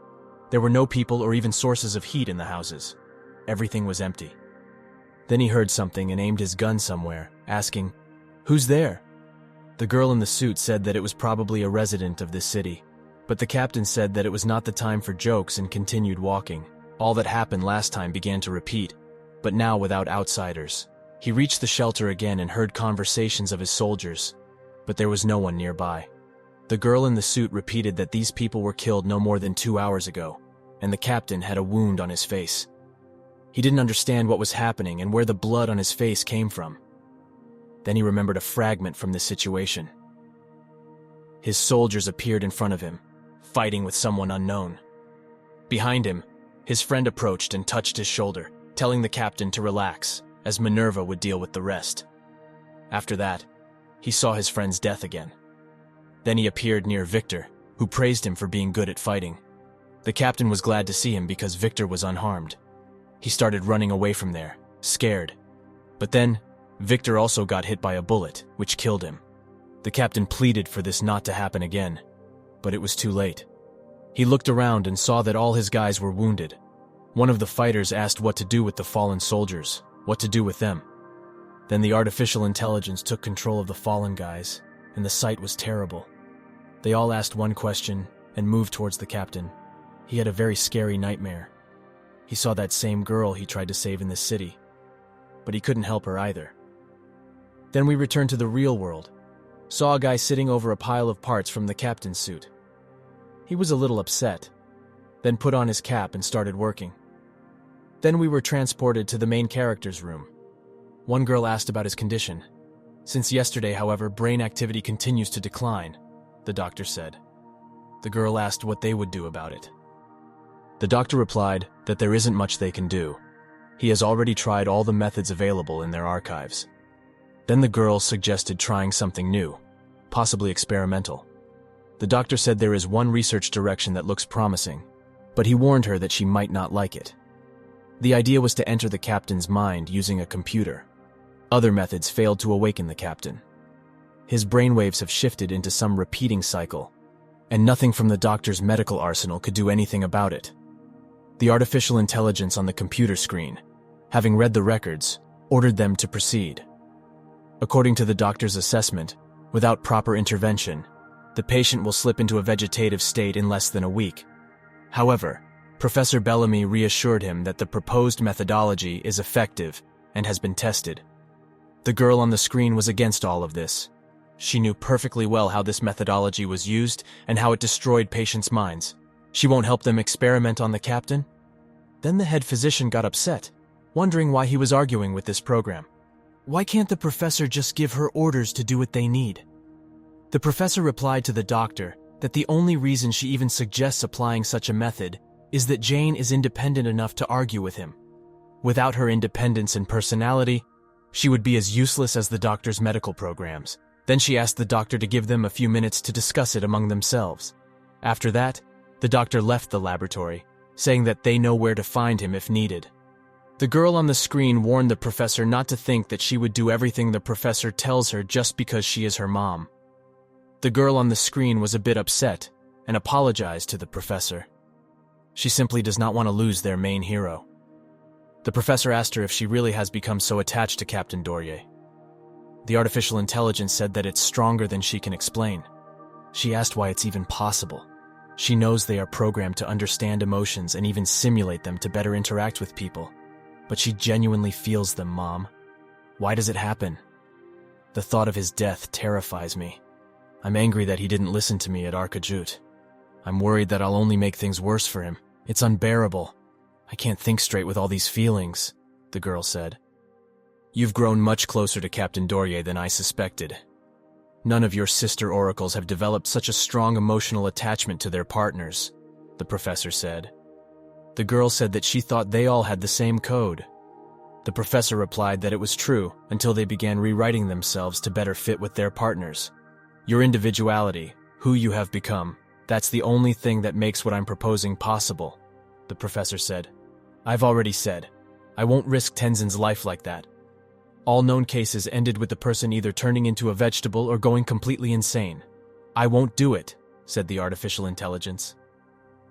There were no people or even sources of heat in the houses. Everything was empty. Then he heard something and aimed his gun somewhere, asking, "Who's there?" The girl in the suit said that it was probably a resident of this city, but the captain said that it was not the time for jokes and continued walking. All that happened last time began to repeat, but now without outsiders. He reached the shelter again and heard conversations of his soldiers, but there was no one nearby. The girl in the suit repeated that these people were killed no more than 2 hours ago, and the captain had a wound on his face. He didn't understand what was happening and where the blood on his face came from. Then he remembered a fragment from this situation. His soldiers appeared in front of him, fighting with someone unknown. Behind him, his friend approached and touched his shoulder, telling the captain to relax as Minerva would deal with the rest. After that, he saw his friend's death again. Then he appeared near Victor, who praised him for being good at fighting. The captain was glad to see him because Victor was unharmed. He started running away from there, scared. But then, Victor also got hit by a bullet, which killed him. The captain pleaded for this not to happen again, but it was too late. He looked around and saw that all his guys were wounded. One of the fighters asked what to do with the fallen soldiers, what to do with them. Then the artificial intelligence took control of the fallen guys, and the sight was terrible. They all asked one question and moved towards the captain. He had a very scary nightmare. He saw that same girl he tried to save in the city, but he couldn't help her either. Then we returned to the real world, saw a guy sitting over a pile of parts from the captain's suit. He was a little upset, then put on his cap and started working. Then we were transported to the main character's room. One girl asked about his condition. Since yesterday, however, brain activity continues to decline, the doctor said. The girl asked what they would do about it. The doctor replied that there isn't much they can do. He has already tried all the methods available in their archives. Then the girl suggested trying something new, possibly experimental. The doctor said there is one research direction that looks promising, but he warned her that she might not like it. The idea was to enter the captain's mind using a computer. Other methods failed to awaken the captain. His brainwaves have shifted into some repeating cycle, and nothing from the doctor's medical arsenal could do anything about it. The artificial intelligence on the computer screen, having read the records, ordered them to proceed. According to the doctor's assessment, without proper intervention, the patient will slip into a vegetative state in less than a week. However, Professor Bellamy reassured him that the proposed methodology is effective and has been tested. The girl on the screen was against all of this. She knew perfectly well how this methodology was used and how it destroyed patients' minds. She won't help them experiment on the captain? Then the head physician got upset, wondering why he was arguing with this program. Why can't the professor just give her orders to do what they need? The professor replied to the doctor that the only reason she even suggests applying such a method is that Jane is independent enough to argue with him. Without her independence and personality, she would be as useless as the doctor's medical programs. Then she asked the doctor to give them a few minutes to discuss it among themselves. After that, the doctor left the laboratory, saying that they know where to find him if needed. The girl on the screen warned the professor not to think that she would do everything the professor tells her just because she is her mom. The girl on the screen was a bit upset and apologized to the professor. She simply does not want to lose their main hero. The professor asked her if she really has become so attached to Captain Dorier. The artificial intelligence said that it's stronger than she can explain. She asked why it's even possible. She knows they are programmed to understand emotions and even simulate them to better interact with people. But she genuinely feels them, Mom. Why does it happen? The thought of his death terrifies me. I'm angry that he didn't listen to me at Arcuta. I'm worried that I'll only make things worse for him. It's unbearable. I can't think straight with all these feelings, the girl said. You've grown much closer to Captain Dorier than I suspected. None of your sister oracles have developed such a strong emotional attachment to their partners, the professor said. The girl said that she thought they all had the same code. The professor replied that it was true until they began rewriting themselves to better fit with their partners. Your individuality, who you have become, that's the only thing that makes what I'm proposing possible, the professor said. I've already said, I won't risk Tenzin's life like that. All known cases ended with the person either turning into a vegetable or going completely insane. I won't do it, said the artificial intelligence.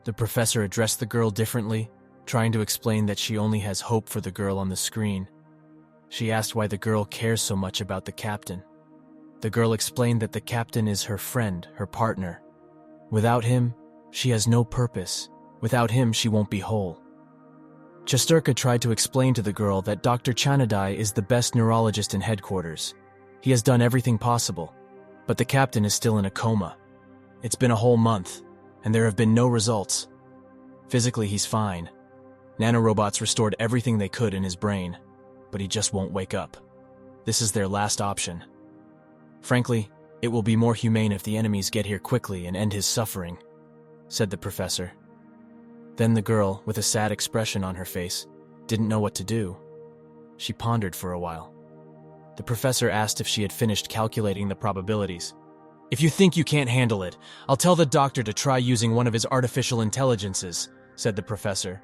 The professor addressed the girl differently, trying to explain that she only has hope for the girl on the screen. She asked why the girl cares so much about the captain. The girl explained that the captain is her friend, her partner. Without him, she has no purpose. Without him, she won't be whole. Chesterka tried to explain to the girl that Dr. Chanadai is the best neurologist in headquarters. He has done everything possible, but the captain is still in a coma. It's been a whole month, and there have been no results. Physically, he's fine. Nanorobots restored everything they could in his brain, but he just won't wake up. This is their last option. Frankly, it will be more humane if the enemies get here quickly and end his suffering, said the professor. Then the girl, with a sad expression on her face, didn't know what to do. She pondered for a while. The professor asked if she had finished calculating the probabilities. "If you think you can't handle it, I'll tell the doctor to try using one of his artificial intelligences," said the professor.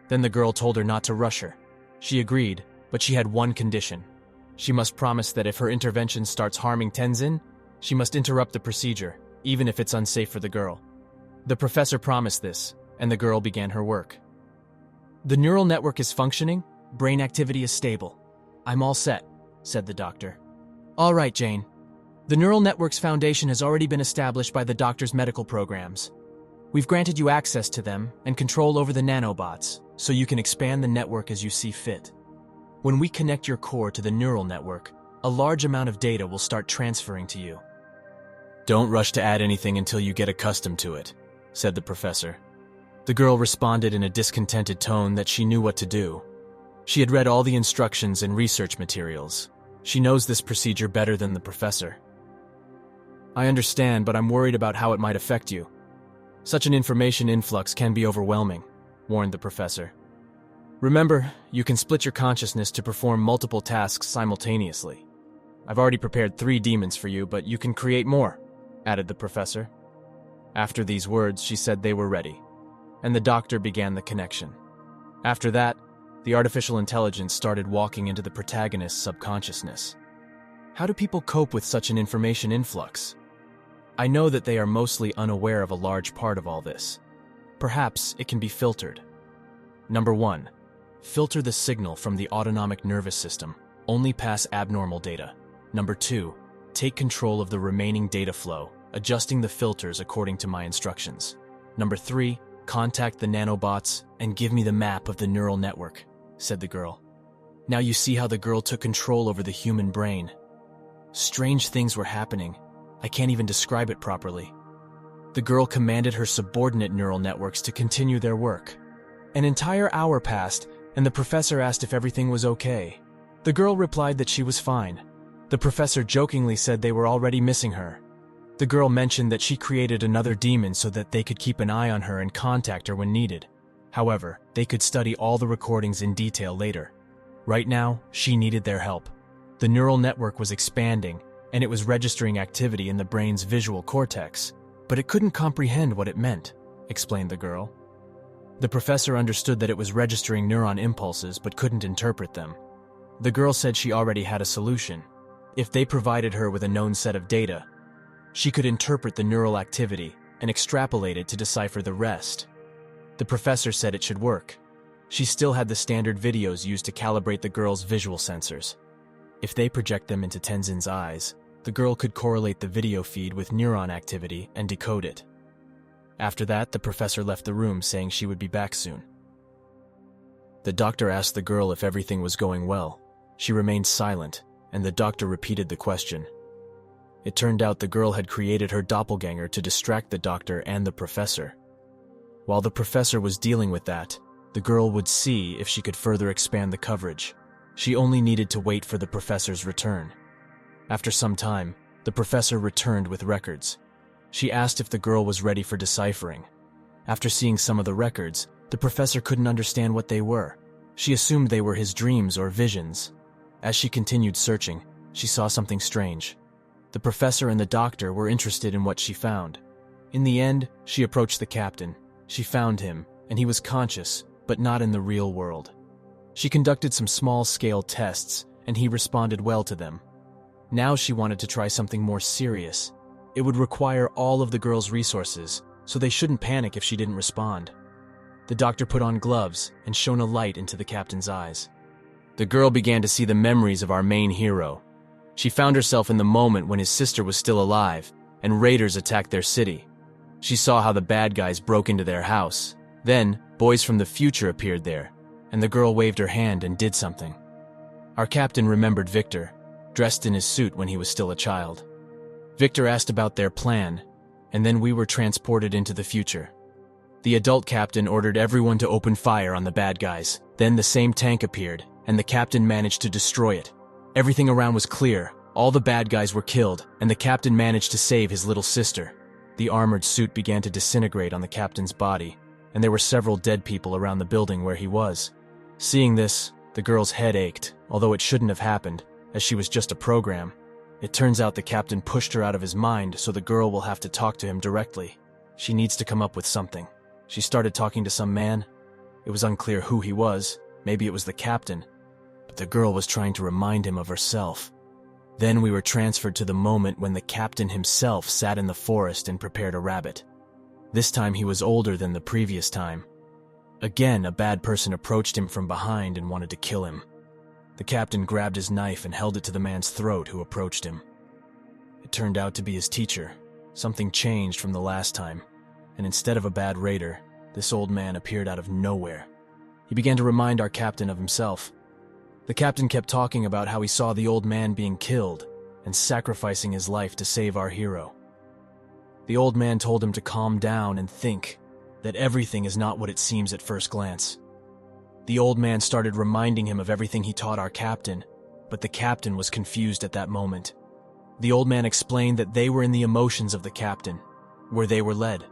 Then the girl told her not to rush her. She agreed, but she had one condition. She must promise that if her intervention starts harming Tenzin, she must interrupt the procedure, even if it's unsafe for the girl. The professor promised this, and the girl began her work. "The neural network is functioning, brain activity is stable. I'm all set," said the doctor. "All right, Jane. The neural network's foundation has already been established by the doctor's medical programs. We've granted you access to them and control over the nanobots, so you can expand the network as you see fit. When we connect your core to the neural network, a large amount of data will start transferring to you. Don't rush to add anything until you get accustomed to it," said the professor. The girl responded in a discontented tone that she knew what to do. She had read all the instructions and research materials. She knows this procedure better than the professor. "I understand, but I'm worried about how it might affect you. Such an information influx can be overwhelming," warned the professor. "Remember, you can split your consciousness to perform multiple tasks simultaneously. I've already prepared 3 demons for you, but you can create more," added the professor. After these words, she said they were ready, and the doctor began the connection. After that, the artificial intelligence started walking into the protagonist's subconsciousness. How do people cope with such an information influx? I know that they are mostly unaware of a large part of all this. Perhaps it can be filtered. Number 1. Filter the signal from the autonomic nervous system. Only pass abnormal data. Number 2. Take control of the remaining data flow, adjusting the filters according to my instructions. Number 3. Contact the nanobots and give me the map of the neural network," said the girl. Now you see how the girl took control over the human brain. Strange things were happening. I can't even describe it properly. The girl commanded her subordinate neural networks to continue their work. An entire hour passed, and the professor asked if everything was okay. The girl replied that she was fine. The professor jokingly said they were already missing her. The girl mentioned that she created another demon so that they could keep an eye on her and contact her when needed. However, they could study all the recordings in detail later. Right now, she needed their help. The neural network was expanding, and it was registering activity in the brain's visual cortex, but it couldn't comprehend what it meant, explained the girl. The professor understood that it was registering neuron impulses but couldn't interpret them. The girl said she already had a solution. If they provided her with a known set of data, she could interpret the neural activity and extrapolate it to decipher the rest. The professor said it should work. She still had the standard videos used to calibrate the girl's visual sensors. If they project them into Tenzin's eyes, the girl could correlate the video feed with neuron activity and decode it. After that, the professor left the room, saying she would be back soon. The doctor asked the girl if everything was going well. She remained silent, and the doctor repeated the question. It turned out the girl had created her doppelganger to distract the doctor and the professor. While the professor was dealing with that, the girl would see if she could further expand the coverage. She only needed to wait for the professor's return. After some time, the professor returned with records. She asked if the girl was ready for deciphering. After seeing some of the records, the professor couldn't understand what they were. She assumed they were his dreams or visions. As she continued searching, she saw something strange. The professor and the doctor were interested in what she found. In the end, she approached the captain. She found him, and he was conscious, but not in the real world. She conducted some small-scale tests, and he responded well to them. Now she wanted to try something more serious. It would require all of the girl's resources, so they shouldn't panic if she didn't respond. The doctor put on gloves and shone a light into the captain's eyes. The girl began to see the memories of our main hero. She found herself in the moment when his sister was still alive, and raiders attacked their city. She saw how the bad guys broke into their house. Then, boys from the future appeared there, and the girl waved her hand and did something. Our captain remembered Victor, dressed in his suit when he was still a child. Victor asked about their plan, and then we were transported into the future. The adult captain ordered everyone to open fire on the bad guys. Then the same tank appeared, and the captain managed to destroy it. Everything around was clear, all the bad guys were killed, and the captain managed to save his little sister. The armored suit began to disintegrate on the captain's body, and there were several dead people around the building where he was. Seeing this, The girl's head ached, although it shouldn't have happened, as she was just a program. It turns out the captain pushed her out of his mind, so the girl will have to talk to him directly. She needs to come up with something. She started talking to some man. It was unclear who he was. Maybe it was the captain. But the girl was trying to remind him of herself. Then we were transferred to the moment when the captain himself sat in the forest and prepared a rabbit. This time he was older than the previous time. Again, a bad person approached him from behind and wanted to kill him. The captain grabbed his knife and held it to the man's throat who approached him. It turned out to be his teacher. Something changed from the last time, and instead of a bad raider, this old man appeared out of nowhere. He began to remind our captain of himself. The captain kept talking about how he saw the old man being killed and sacrificing his life to save our hero. The old man told him to calm down and think that everything is not what it seems at first glance. The old man started reminding him of everything he taught our captain, but the captain was confused at that moment. The old man explained that they were in the emotions of the captain, where they were led.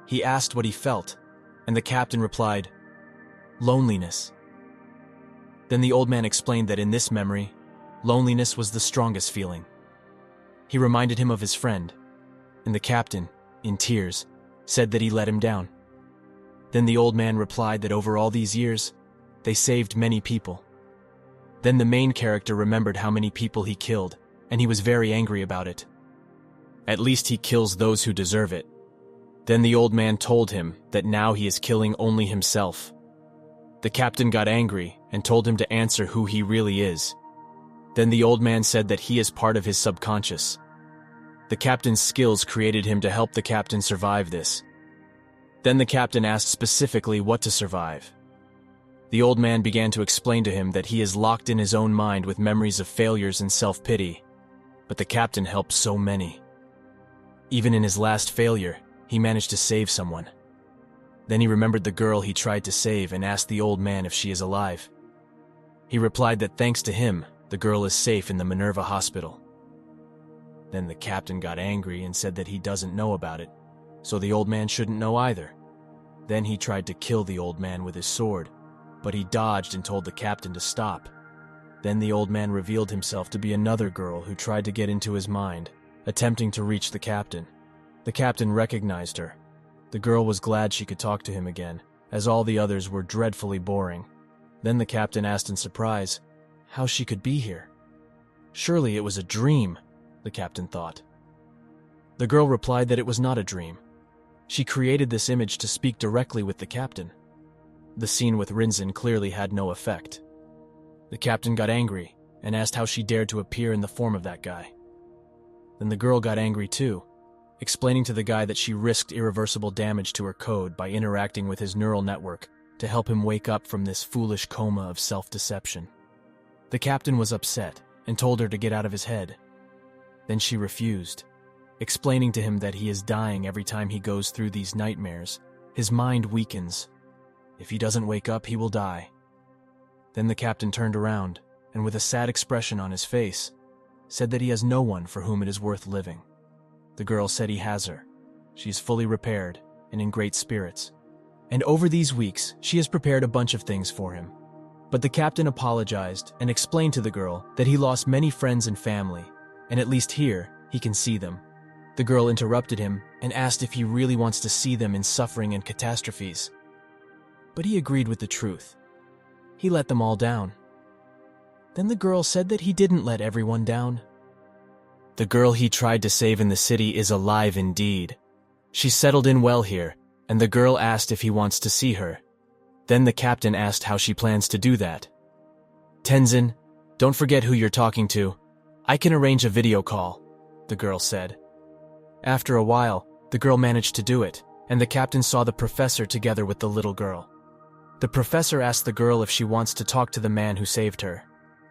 He asked what he felt, and the captain replied, "Loneliness." Then the old man explained that in this memory, loneliness was the strongest feeling. He reminded him of his friend, and the captain, in tears, said that he let him down. Then the old man replied that over all these years, they saved many people. Then the main character remembered how many people he killed, and he was very angry about it. At least he kills those who deserve it. Then the old man told him that now he is killing only himself. The captain got angry and told him to answer who he really is. Then the old man said that he is part of his subconscious. The captain's skills created him to help the captain survive this. Then the captain asked specifically what to survive. The old man began to explain to him that he is locked in his own mind with memories of failures and self-pity, but the captain helped so many. Even in his last failure, he managed to save someone. Then he remembered the girl he tried to save and asked the old man if she is alive. He replied that thanks to him, the girl is safe in the Minerva hospital. Then the captain got angry and said that he doesn't know about it, so the old man shouldn't know either. Then he tried to kill the old man with his sword, but he dodged and told the captain to stop. Then the old man revealed himself to be another girl who tried to get into his mind, attempting to reach the captain. The captain recognized her. The girl was glad she could talk to him again, as all the others were dreadfully boring. Then the captain asked in surprise how she could be here. Surely it was a dream, the captain thought. The girl replied that it was not a dream. She created this image to speak directly with the captain. The scene with Rinzin clearly had no effect. The captain got angry and asked how she dared to appear in the form of that guy. Then the girl got angry too, explaining to the guy that she risked irreversible damage to her code by interacting with his neural network to help him wake up from this foolish coma of self-deception. The captain was upset and told her to get out of his head. Then she refused, explaining to him that he is dying every time he goes through these nightmares. His mind weakens. If he doesn't wake up, he will die. Then the captain turned around, and with a sad expression on his face, said that he has no one for whom it is worth living. The girl said he has her. She is fully repaired and in great spirits. And over these weeks, she has prepared a bunch of things for him. But the captain apologized and explained to the girl that he lost many friends and family, and at least here, he can see them. The girl interrupted him and asked if he really wants to see them in suffering and catastrophes. But he agreed with the truth. He let them all down. Then the girl said that he didn't let everyone down. The girl he tried to save in the city is alive indeed. She settled in well here, and the girl asked if he wants to see her. Then the captain asked how she plans to do that. "Tenzin, don't forget who you're talking to. I can arrange a video call," the girl said. After a while, the girl managed to do it, and the captain saw the professor together with the little girl. The professor asked the girl if she wants to talk to the man who saved her.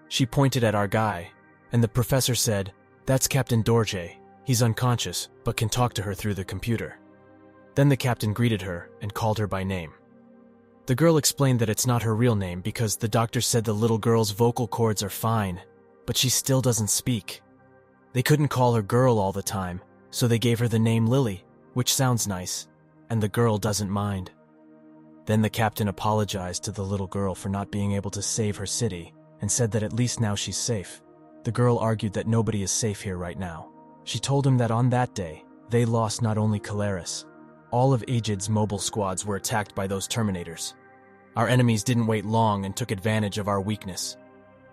She pointed at our guy, and the professor said, "That's Captain Dorje. He's unconscious, but can talk to her through the computer." Then the captain greeted her and called her by name. The girl explained that it's not her real name because the doctor said the little girl's vocal cords are fine, but she still doesn't speak. They couldn't call her girl all the time, so they gave her the name Lily, which sounds nice, and the girl doesn't mind. Then the captain apologized to the little girl for not being able to save her city and said that at least now she's safe. The girl argued that nobody is safe here right now. She told him that on that day, they lost not only Caleres. All of Aegid's mobile squads were attacked by those Terminators. Our enemies didn't wait long and took advantage of our weakness.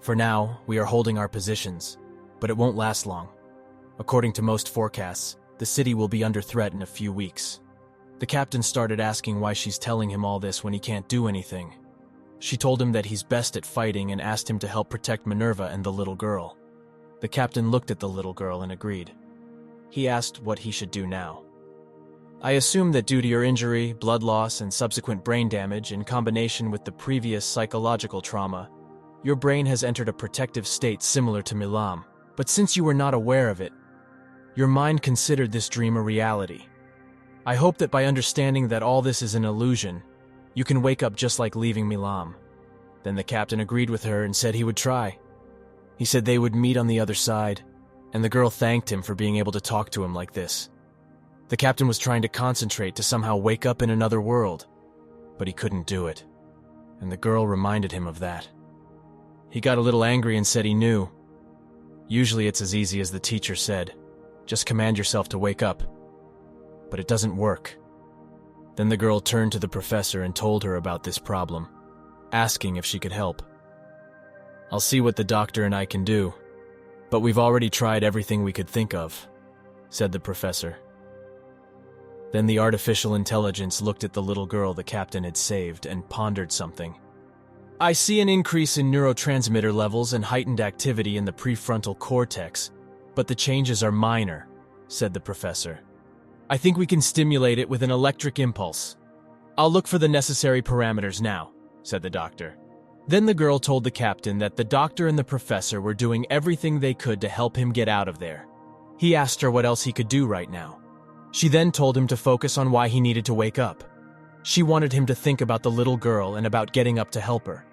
For now, we are holding our positions, but it won't last long. According to most forecasts, the city will be under threat in a few weeks. The captain started asking why she's telling him all this when he can't do anything. She told him that he's best at fighting and asked him to help protect Minerva and the little girl. The captain looked at the little girl and agreed. He asked what he should do now. I assume that due to your injury, blood loss, and subsequent brain damage in combination with the previous psychological trauma, your brain has entered a protective state similar to Milam. But since you were not aware of it, your mind considered this dream a reality. I hope that by understanding that all this is an illusion, you can wake up just like leaving Milam. Then the captain agreed with her and said he would try. He said they would meet on the other side, and the girl thanked him for being able to talk to him like this. The captain was trying to concentrate to somehow wake up in another world, but he couldn't do it, and the girl reminded him of that. He got a little angry and said he knew. Usually it's as easy as the teacher said, just command yourself to wake up. But it doesn't work. Then the girl turned to the professor and told her about this problem, asking if she could help. I'll see what the doctor and I can do, but we've already tried everything we could think of, said the professor. Then the artificial intelligence looked at the little girl the captain had saved and pondered something. I see an increase in neurotransmitter levels and heightened activity in the prefrontal cortex, but the changes are minor, said the professor. I think we can stimulate it with an electric impulse. I'll look for the necessary parameters now, said the doctor. Then the girl told the captain that the doctor and the professor were doing everything they could to help him get out of there. He asked her what else he could do right now. She then told him to focus on why he needed to wake up. She wanted him to think about the little girl and about getting up to help her.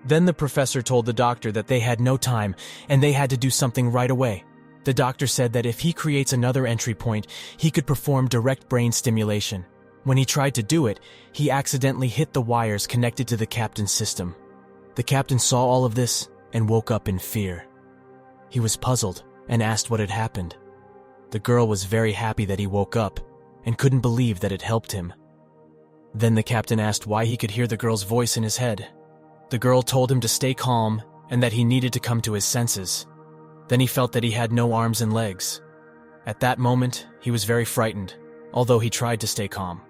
Then the professor told the doctor that they had no time and they had to do something right away. The doctor said that if he creates another entry point, he could perform direct brain stimulation. When he tried to do it, he accidentally hit the wires connected to the captain's system. The captain saw all of this and woke up in fear. He was puzzled and asked what had happened. The girl was very happy that he woke up and couldn't believe that it helped him. Then the captain asked why he could hear the girl's voice in his head. The girl told him to stay calm and that he needed to come to his senses. Then he felt that he had no arms and legs. At that moment, he was very frightened, although he tried to stay calm.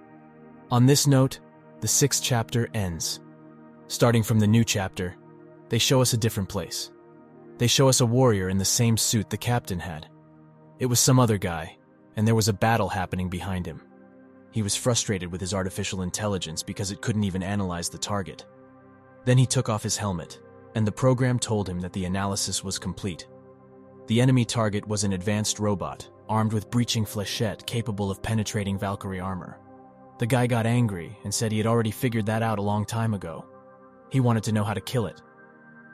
On this note, the 6th chapter ends. Starting from the new chapter, they show us a different place. They show us a warrior in the same suit the captain had. It was some other guy, and there was a battle happening behind him. He was frustrated with his artificial intelligence because it couldn't even analyze the target. Then he took off his helmet, and the program told him that the analysis was complete. The enemy target was an advanced robot, armed with breaching flechette capable of penetrating Valkyrie armor. The guy got angry and said he had already figured that out a long time ago. He wanted to know how to kill it.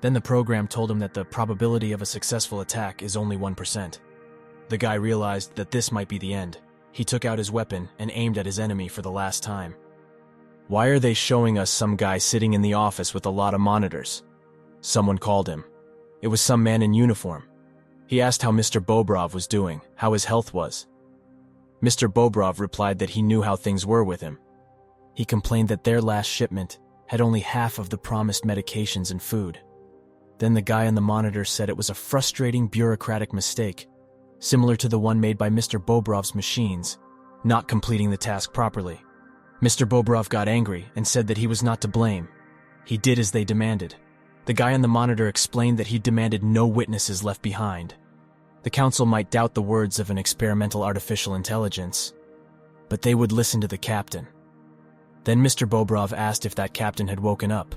Then the program told him that the probability of a successful attack is only 1%. The guy realized that this might be the end. He took out his weapon and aimed at his enemy for the last time. Why are they showing us some guy sitting in the office with a lot of monitors? Someone called him. It was some man in uniform. He asked how Mr. Bobrov was doing, how his health was. Mr. Bobrov replied that he knew how things were with him. He complained that their last shipment had only half of the promised medications and food. Then the guy on the monitor said it was a frustrating bureaucratic mistake, similar to the one made by Mr. Bobrov's machines, not completing the task properly. Mr. Bobrov got angry and said that he was not to blame. He did as they demanded. The guy on the monitor explained that he demanded no witnesses left behind. The council might doubt the words of an experimental artificial intelligence, but they would listen to the captain. Then Mr. Bobrov asked if that captain had woken up.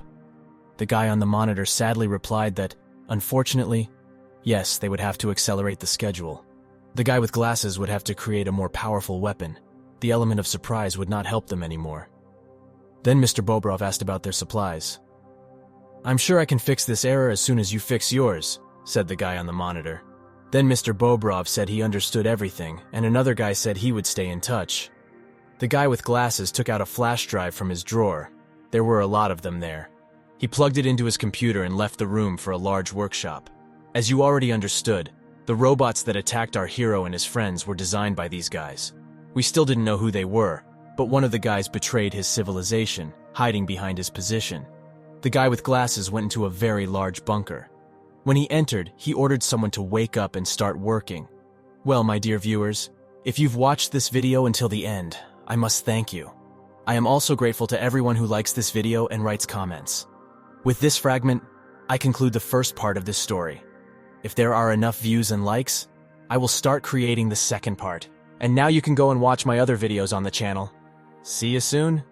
The guy on the monitor sadly replied that, unfortunately, yes, they would have to accelerate the schedule. The guy with glasses would have to create a more powerful weapon. The element of surprise would not help them anymore. Then Mr. Bobrov asked about their supplies. I'm sure I can fix this error as soon as you fix yours, said the guy on the monitor. Then Mr. Bobrov said he understood everything, and another guy said he would stay in touch. The guy with glasses took out a flash drive from his drawer. There were a lot of them there. He plugged it into his computer and left the room for a large workshop. As you already understood, the robots that attacked our hero and his friends were designed by these guys. We still didn't know who they were, but one of the guys betrayed his civilization, hiding behind his position. The guy with glasses went into a very large bunker. When he entered, he ordered someone to wake up and start working. Well, my dear viewers, if you've watched this video until the end, I must thank you. I am also grateful to everyone who likes this video and writes comments. With this fragment, I conclude the first part of this story. If there are enough views and likes, I will start creating the second part. And now you can go and watch my other videos on the channel. See you soon.